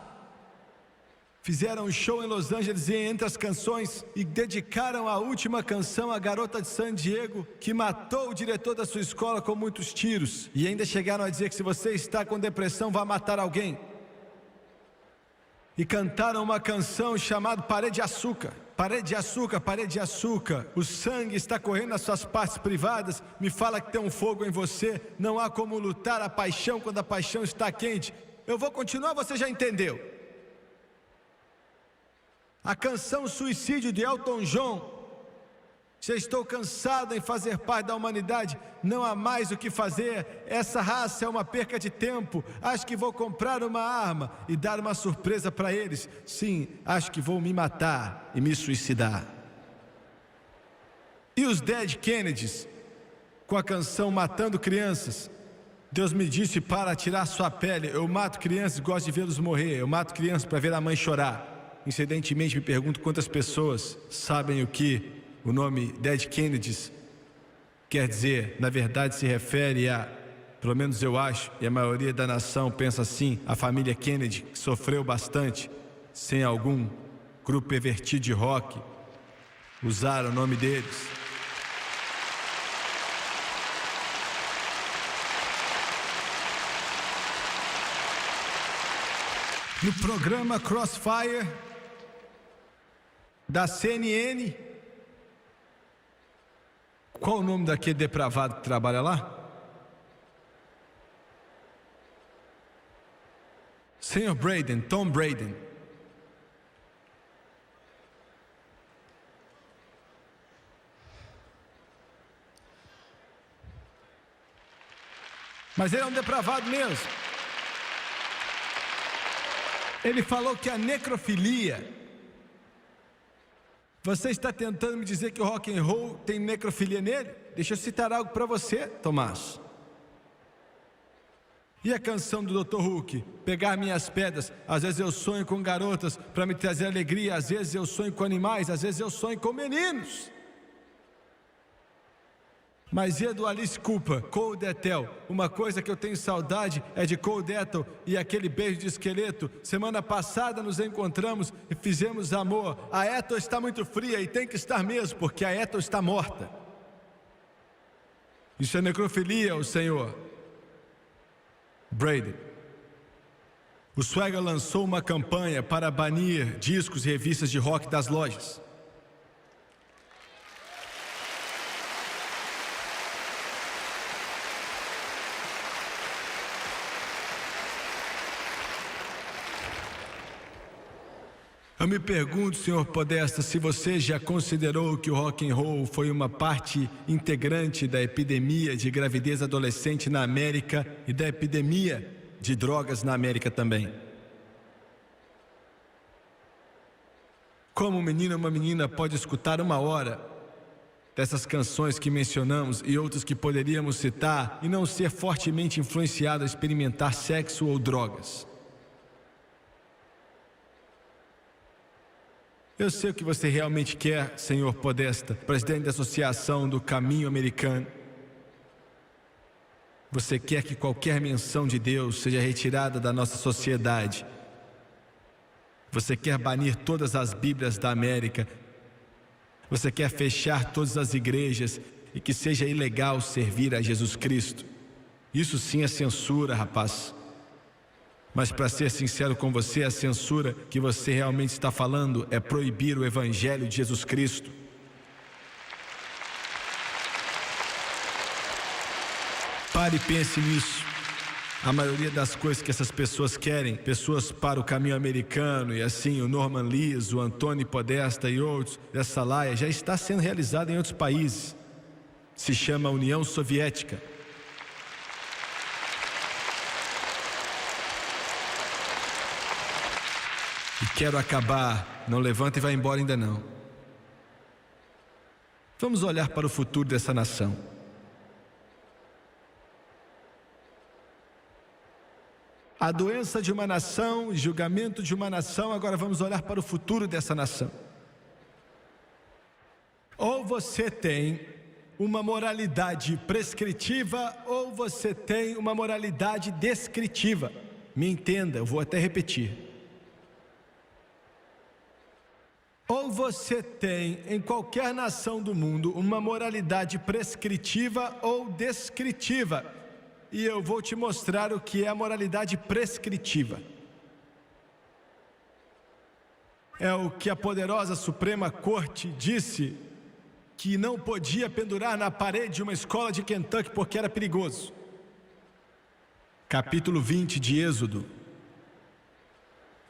fizeram um show em Los Angeles e entre as canções e dedicaram a última canção à garota de San Diego que matou o diretor da sua escola com muitos tiros. E ainda chegaram a dizer que se você está com depressão, vá matar alguém. E cantaram uma canção chamada Parede de Açúcar. Parede de açúcar, parede de açúcar. O sangue está correndo nas suas partes privadas. Me fala que tem um fogo em você. Não há como lutar a paixão quando a paixão está quente. Eu vou continuar, você já entendeu. A canção Suicídio de Elton John. Já estou cansado em fazer parte da humanidade. Não há mais o que fazer. Essa raça é uma perca de tempo. Acho que vou comprar uma arma e dar uma surpresa para eles. Sim, acho que vou me matar e me suicidar. E os Dead Kennedys, com a canção Matando Crianças. Deus me disse para tirar sua pele. Eu mato crianças e gosto de vê-los morrer. Eu mato crianças para ver a mãe chorar. Incidentemente, me pergunto quantas pessoas sabem o que o nome Dead Kennedys quer dizer. Na verdade se refere a, pelo menos eu acho, e a maioria da nação pensa assim, a família Kennedy, que sofreu bastante sem algum grupo pervertido de rock usar o nome deles. No programa Crossfire da CNN, qual o nome daquele depravado que trabalha lá? Senhor Braden, Tom Braden. Mas ele é um depravado mesmo. Ele falou que a necrofilia... Você está tentando me dizer que o rock and roll tem necrofilia nele? Deixa eu citar algo para você, Tomás. E a canção do Dr. Hook, Pegar Minhas Pedras? Às vezes eu sonho com garotas para me trazer alegria, às vezes eu sonho com animais, às vezes eu sonho com meninos. Mas e do Alice Cooper, Cold Ethel? Uma coisa que eu tenho saudade é de Cold Ethel e aquele beijo de esqueleto. Semana passada nos encontramos e fizemos amor. A Ethel está muito fria e tem que estar mesmo, porque a Ethel está morta. Isso é necrofilia, o senhor Brady. O Swagger lançou uma campanha para banir discos e revistas de rock das lojas. Eu me pergunto, senhor Podesta, se você já considerou que o rock and roll foi uma parte integrante da epidemia de gravidez adolescente na América e da epidemia de drogas na América também. Como um menino ou uma menina pode escutar 1 hora dessas canções que mencionamos e outras que poderíamos citar, e não ser fortemente influenciado a experimentar sexo ou drogas. Eu sei o que você realmente quer, Senhor Podesta, presidente da Associação do Caminho Americano. Você quer que qualquer menção de Deus seja retirada da nossa sociedade. Você quer banir todas as Bíblias da América. Você quer fechar todas as igrejas e que seja ilegal servir a Jesus Cristo. Isso sim é censura, rapaz. Mas para ser sincero com você, a censura que você realmente está falando é proibir o Evangelho de Jesus Cristo. Pare e pense nisso. A maioria das coisas que essas pessoas querem, pessoas para o caminho americano e assim o Norman Lees, o Antônio Podesta e outros dessa laia, já está sendo realizada em outros países. Se chama União Soviética. E quero acabar, não levanta e vai embora ainda não. Vamos olhar para o futuro dessa nação. A doença de uma nação, julgamento de uma nação, agora vamos olhar para o futuro dessa nação. Ou você tem uma moralidade prescritiva, ou você tem uma moralidade descritiva. Me entenda, eu vou até repetir. Ou você tem, em qualquer nação do mundo, uma moralidade prescritiva ou descritiva. E eu vou te mostrar o que é a moralidade prescritiva. É o que a poderosa Suprema Corte disse que não podia pendurar na parede de uma escola de Kentucky porque era perigoso. Capítulo 20 de Êxodo,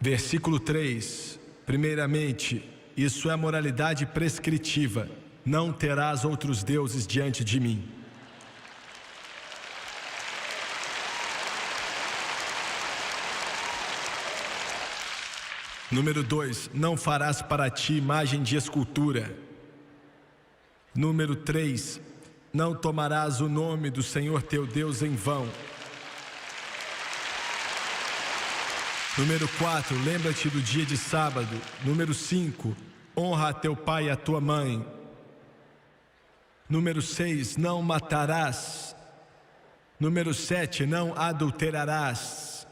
versículo 3. Primeiramente, isso é a moralidade prescritiva. Não terás outros deuses diante de mim. Número 2, não farás para ti imagem de escultura. Número 3, não tomarás o nome do Senhor teu Deus em vão. Número 4, lembra-te do dia de sábado. Número 5, honra a teu pai e a tua mãe. Número 6, não matarás. Número 7, não adulterarás.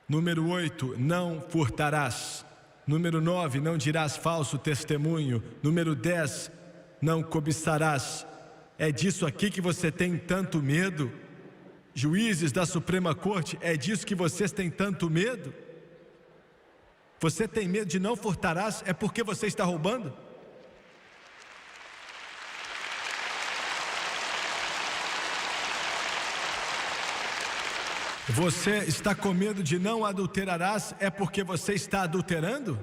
Número 8, não furtarás. Número 9, não dirás falso testemunho. Número 10, não cobiçarás. É disso aqui que você tem tanto medo? Juízes da Suprema Corte, é disso que vocês têm tanto medo? Você tem medo de não furtarás? É porque você está roubando? Você está com medo de não adulterarás, é porque você está adulterando?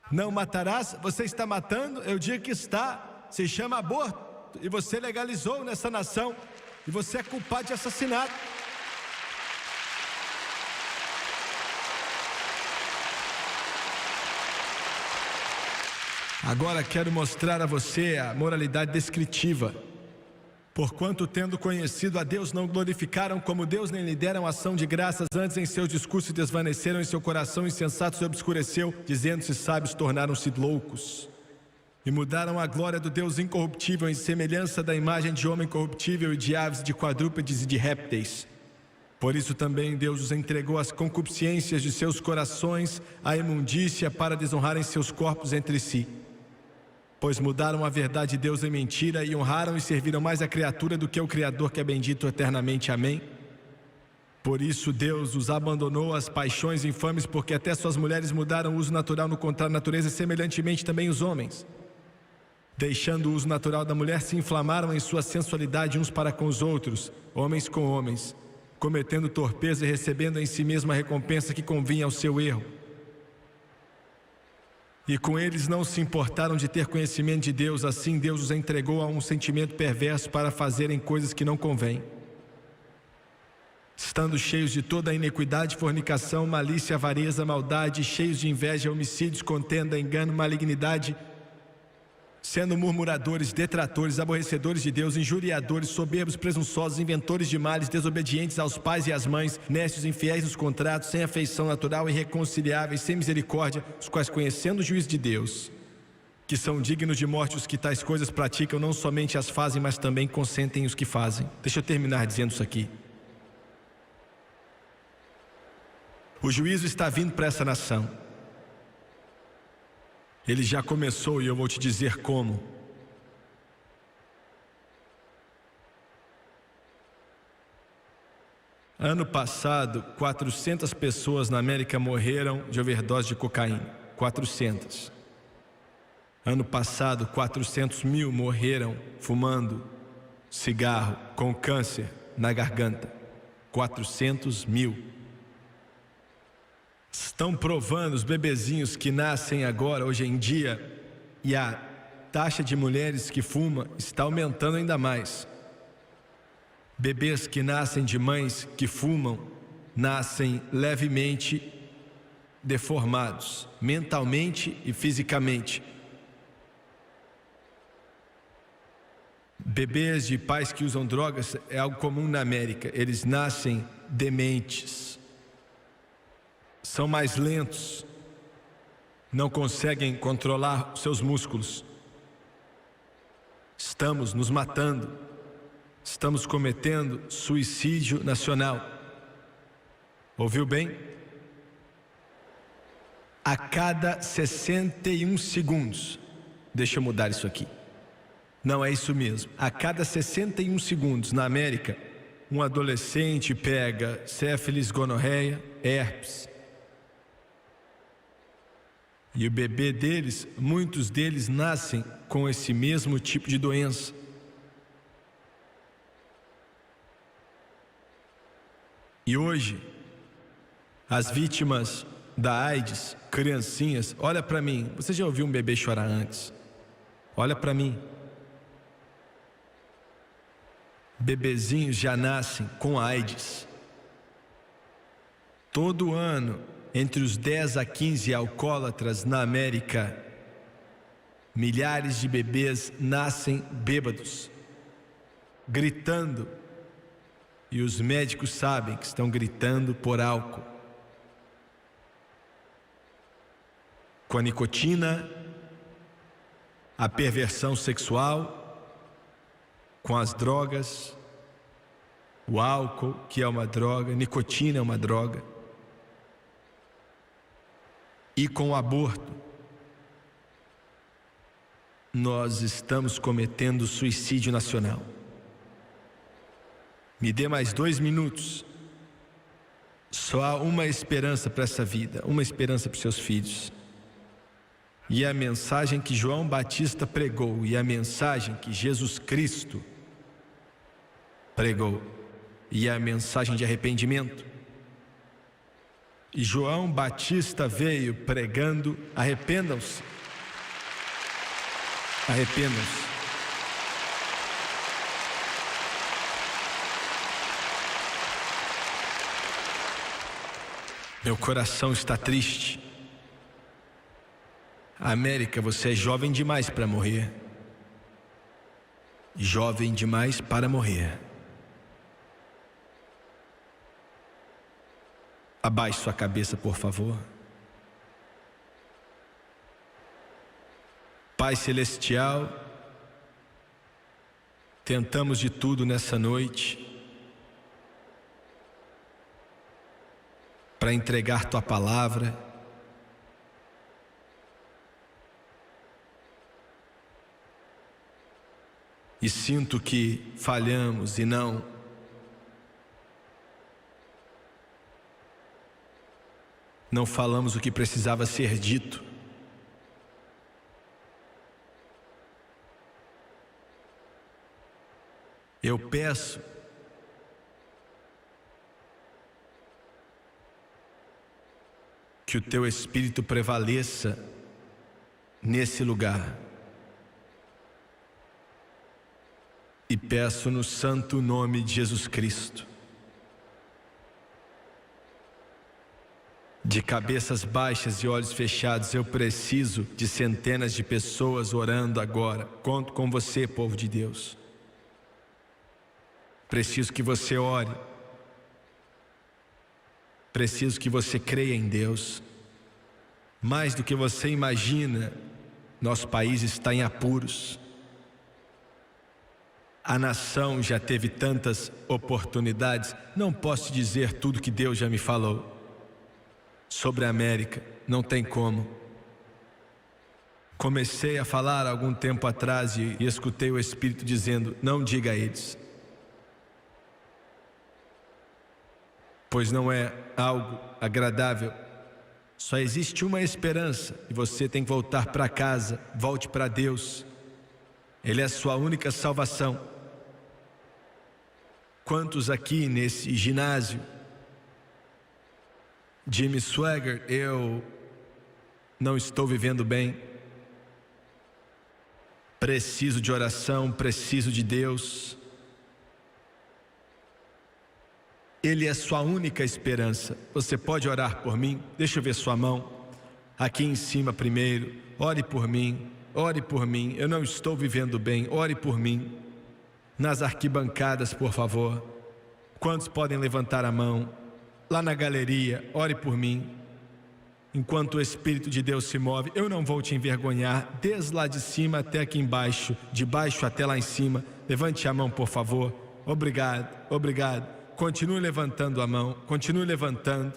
Não matarás, você está matando? Eu digo que está, se chama aborto, e você legalizou nessa nação, e você é culpado de assassinato. Agora quero mostrar a você a moralidade descritiva. Porquanto, tendo conhecido a Deus, não glorificaram como Deus, nem lhe deram ação de graças, antes em seus discursos desvaneceram, em seu coração insensato se obscureceu, dizendo-se sábios, tornaram-se loucos. E mudaram a glória do Deus incorruptível em semelhança da imagem de homem corruptível e de aves, de quadrúpedes e de répteis. Por isso também Deus os entregou às concupiscências de seus corações, à imundícia, para desonrarem seus corpos entre si. Pois mudaram a verdade de Deus em mentira e honraram e serviram mais a criatura do que o Criador, que é bendito eternamente. Amém? Por isso Deus os abandonou às paixões infames, porque até suas mulheres mudaram o uso natural no contrário da natureza, e semelhantemente também os homens. Deixando o uso natural da mulher, se inflamaram em sua sensualidade uns para com os outros, homens com homens, cometendo torpeza e recebendo em si mesma a recompensa que convinha ao seu erro. E com eles não se importaram de ter conhecimento de Deus, assim Deus os entregou a um sentimento perverso para fazerem coisas que não convêm. Está estando cheios de toda a iniquidade, fornicação, malícia, avareza, maldade, cheios de inveja, homicídios, contenda, engano, malignidade, sendo murmuradores, detratores, aborrecedores de Deus, injuriadores, soberbos, presunçosos, inventores de males, desobedientes aos pais e às mães, necios, infiéis nos contratos, sem afeição natural, irreconciliáveis, sem misericórdia, os quais, conhecendo o juízo de Deus, que são dignos de morte os que tais coisas praticam, não somente as fazem, mas também consentem os que fazem. Deixa eu terminar dizendo isso aqui. O juízo está vindo para essa nação. Ele já começou e eu vou te dizer como. Ano passado, 400 pessoas na América morreram de overdose de cocaína. 400. Ano passado, 400 mil morreram fumando cigarro com câncer na garganta. 400 mil. Estão provando os bebezinhos que nascem agora, hoje em dia, e a taxa de mulheres que fumam está aumentando ainda mais. Bebês que nascem de mães que fumam nascem levemente deformados, mentalmente e fisicamente. Bebês de pais que usam drogas é algo comum na América. Eles nascem dementes, são mais lentos, não conseguem controlar seus músculos. Estamos nos matando, estamos cometendo suicídio nacional. Ouviu bem? A cada 61 segundos, deixa eu mudar isso aqui. Não, é isso mesmo. A cada 61 segundos na América, um adolescente pega sífilis, gonorreia, herpes. E o bebê deles, muitos deles nascem com esse mesmo tipo de doença. E hoje, as vítimas da AIDS, criancinhas, olha para mim. Você já ouviu um bebê chorar antes? Olha para mim. Bebezinhos já nascem com AIDS. Todo ano, entre os 10 a 15 alcoólatras na América, milhares de bebês nascem bêbados, gritando, e os médicos sabem que estão gritando por álcool. Com a nicotina, a perversão sexual, com as drogas, o álcool, que é uma droga, nicotina é uma droga, e com o aborto, nós estamos cometendo suicídio nacional. Me dê mais 2 minutos. Só há uma esperança para essa vida, uma esperança para os seus filhos. E a mensagem que João Batista pregou, e a mensagem que Jesus Cristo pregou, e a mensagem de arrependimento. E João Batista veio pregando: arrependam-se, arrependam-se. Meu coração está triste. América, você é jovem demais para morrer. Jovem demais para morrer. Abaixe sua cabeça, por favor. Pai Celestial, tentamos de tudo nessa noite para entregar Tua palavra, e sinto que falhamos e não falamos o que precisava ser dito. Eu peço que o Teu Espírito prevaleça nesse lugar. E peço no santo nome de Jesus Cristo De cabeças baixas e olhos fechados, eu preciso de centenas de pessoas orando agora. Conto com você, povo de Deus. Preciso que você ore. Preciso que você creia em Deus. Mais do que você imagina, nosso país está em apuros. A nação já teve tantas oportunidades. Não posso dizer tudo que Deus já me falou sobre a América, não tem como. Comecei a falar há algum tempo atrás e escutei o Espírito dizendo: não diga a eles, pois não é algo agradável. Só existe uma esperança e você tem que voltar para casa. Volte para Deus. Ele é a sua única salvação. Quantos aqui nesse ginásio, Jimmy Swaggart, eu não estou vivendo bem. Preciso de oração, preciso de Deus. Ele é sua única esperança. Você pode orar por mim? Deixa eu ver sua mão. Aqui em cima primeiro. Ore por mim. Ore por mim. Eu não estou vivendo bem. Ore por mim. Nas arquibancadas, por favor. Quantos podem levantar a mão? Lá na galeria, ore por mim. Enquanto o Espírito de Deus se move, eu não vou te envergonhar. Desde lá de cima até aqui embaixo, de baixo até lá em cima. Levante a mão, por favor. Obrigado, obrigado. Continue levantando a mão, continue levantando.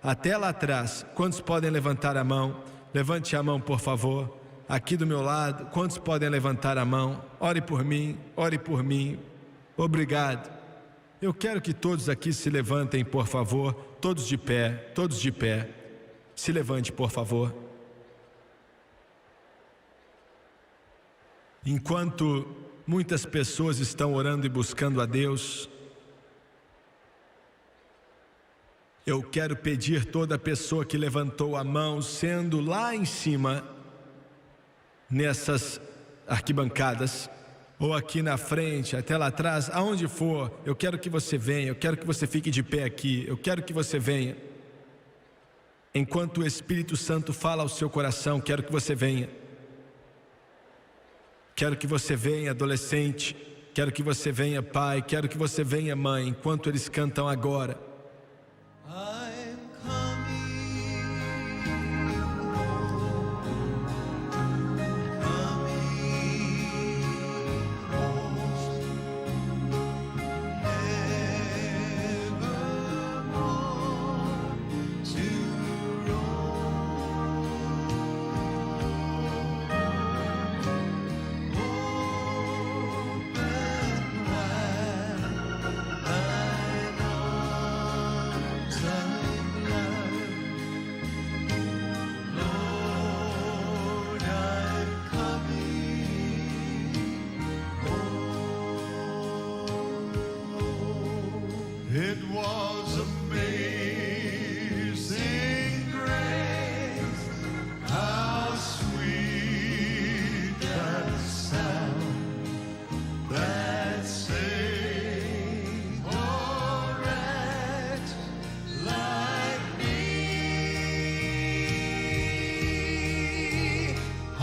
Até lá atrás, quantos podem levantar a mão? Levante a mão, por favor. Aqui do meu lado, quantos podem levantar a mão? Ore por mim, ore por mim. Obrigado. Eu quero que todos aqui se levantem, por favor. Todos de pé, todos de pé. Se levante, por favor. Enquanto muitas pessoas estão orando e buscando a Deus, eu quero pedir toda pessoa que levantou a mão, sendo lá em cima, nessas arquibancadas, ou aqui na frente, até lá atrás, aonde for, eu quero que você venha, eu quero que você fique de pé aqui, eu quero que você venha. Enquanto o Espírito Santo fala ao seu coração, quero que você venha. Quero que você venha, adolescente, quero que você venha, pai, quero que você venha, mãe, enquanto eles cantam agora. It was amazing grace, how sweet that sound that saved a wretch like me. I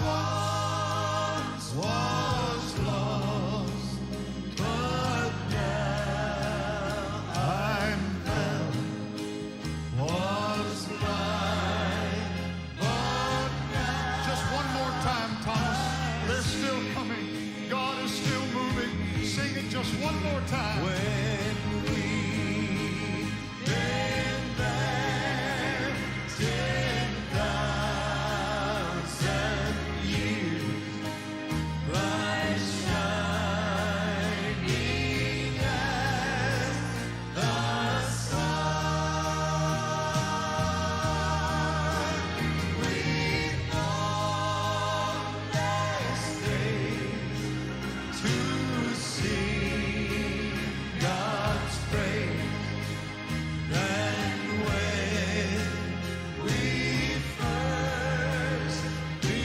once was lost, but now I'm found. Was blind, but now. Just one more time, Thomas. They're still coming. God is still moving. Sing it just one more time. When we've been there 10,000 years, Christ shining as the sun, we've known next days to sing God's praise. And when we first begun.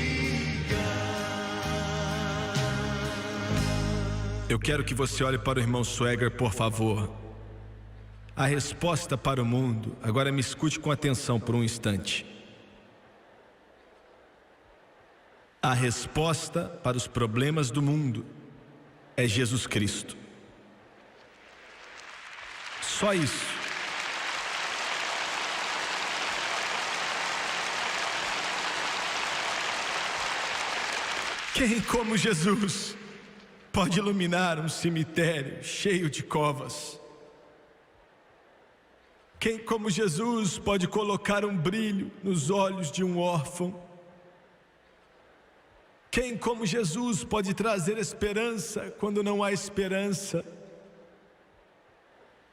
Eu quero que você olhe para o irmão Swaggart, por favor. A resposta para o mundo, agora me escute com atenção por um instante. A resposta para os problemas do mundo é Jesus Cristo. Só isso. Quem como Jesus pode iluminar um cemitério cheio de covas? Quem como Jesus pode colocar um brilho nos olhos de um órfão? Quem como Jesus pode trazer esperança quando não há esperança?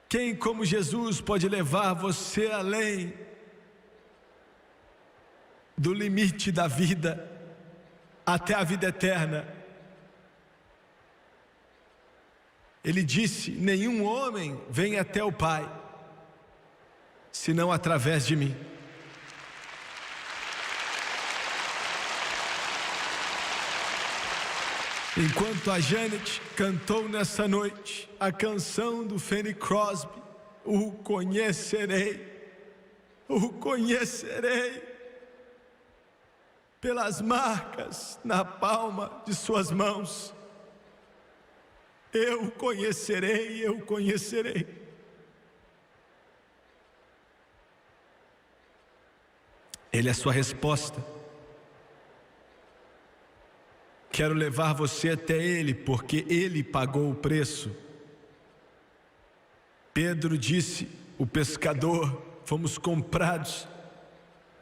Quem como Jesus pode levar você além do limite da vida, até a vida eterna? Ele disse: nenhum homem vem até o Pai, senão através de mim. Enquanto a Janet cantou nessa noite a canção do Fanny Crosby, o conhecerei pelas marcas na palma de suas mãos. Eu conhecerei. Ele é a sua resposta. Quero levar você até Ele, porque Ele pagou o preço. Pedro disse: o pescador, fomos comprados,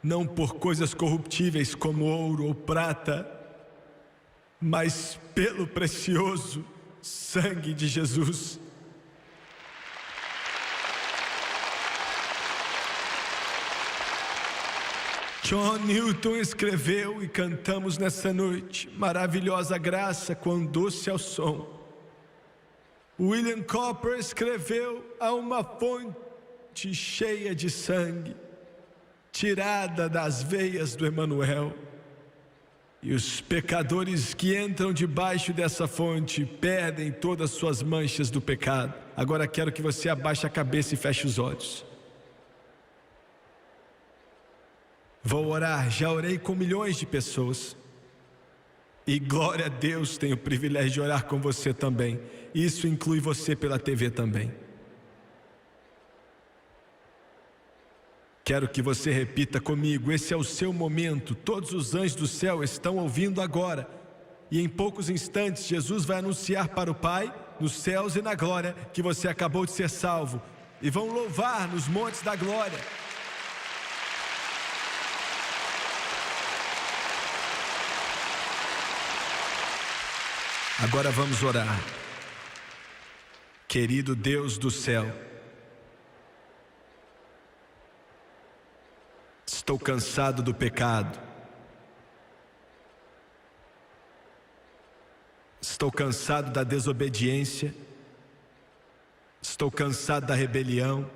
não por coisas corruptíveis como ouro ou prata, mas pelo precioso sangue de Jesus. John Newton escreveu e cantamos nessa noite: maravilhosa graça, quão doce é o som. William Cowper escreveu: há uma fonte cheia de sangue, tirada das veias do Emanuel. E os pecadores que entram debaixo dessa fonte perdem todas as suas manchas do pecado. Agora quero que você abaixe a cabeça e feche os olhos. Vou orar, já orei com milhões de pessoas. E glória a Deus, tenho o privilégio de orar com você também. Isso inclui você pela TV também. Quero que você repita comigo: esse é o seu momento. Todos os anjos do céu estão ouvindo agora. E em poucos instantes Jesus vai anunciar para o Pai, nos céus e na glória, que você acabou de ser salvo. E vão louvar nos montes da glória. Agora vamos orar. Querido Deus do céu, estou cansado do pecado. Estou cansado da desobediência. Estou cansado da rebelião.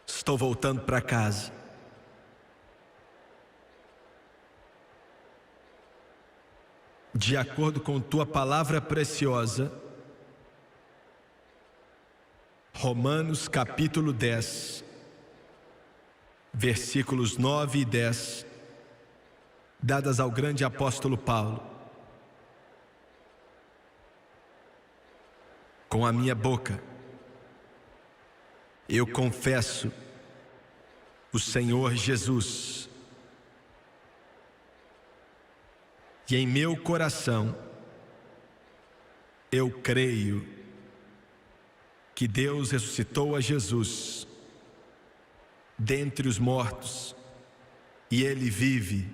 Estou voltando para casa. De acordo com tua palavra preciosa, Romanos capítulo 10, versículos 9 e 10, dadas ao grande apóstolo Paulo. Com a minha boca, eu confesso o Senhor Jesus, e em meu coração eu creio que Deus ressuscitou a Jesus dentre os mortos e Ele vive.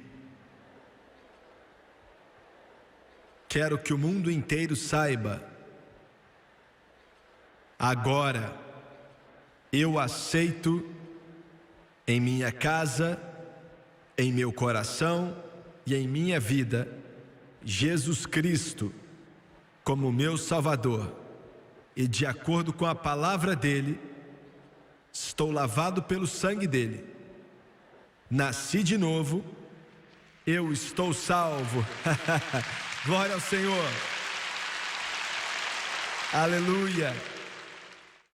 Quero que o mundo inteiro saiba: agora eu aceito em minha casa, em meu coração e em minha vida Jesus Cristo como meu Salvador, e de acordo com a palavra dele, estou lavado pelo sangue dele, nasci de novo, eu estou salvo. Glória ao Senhor. Aleluia.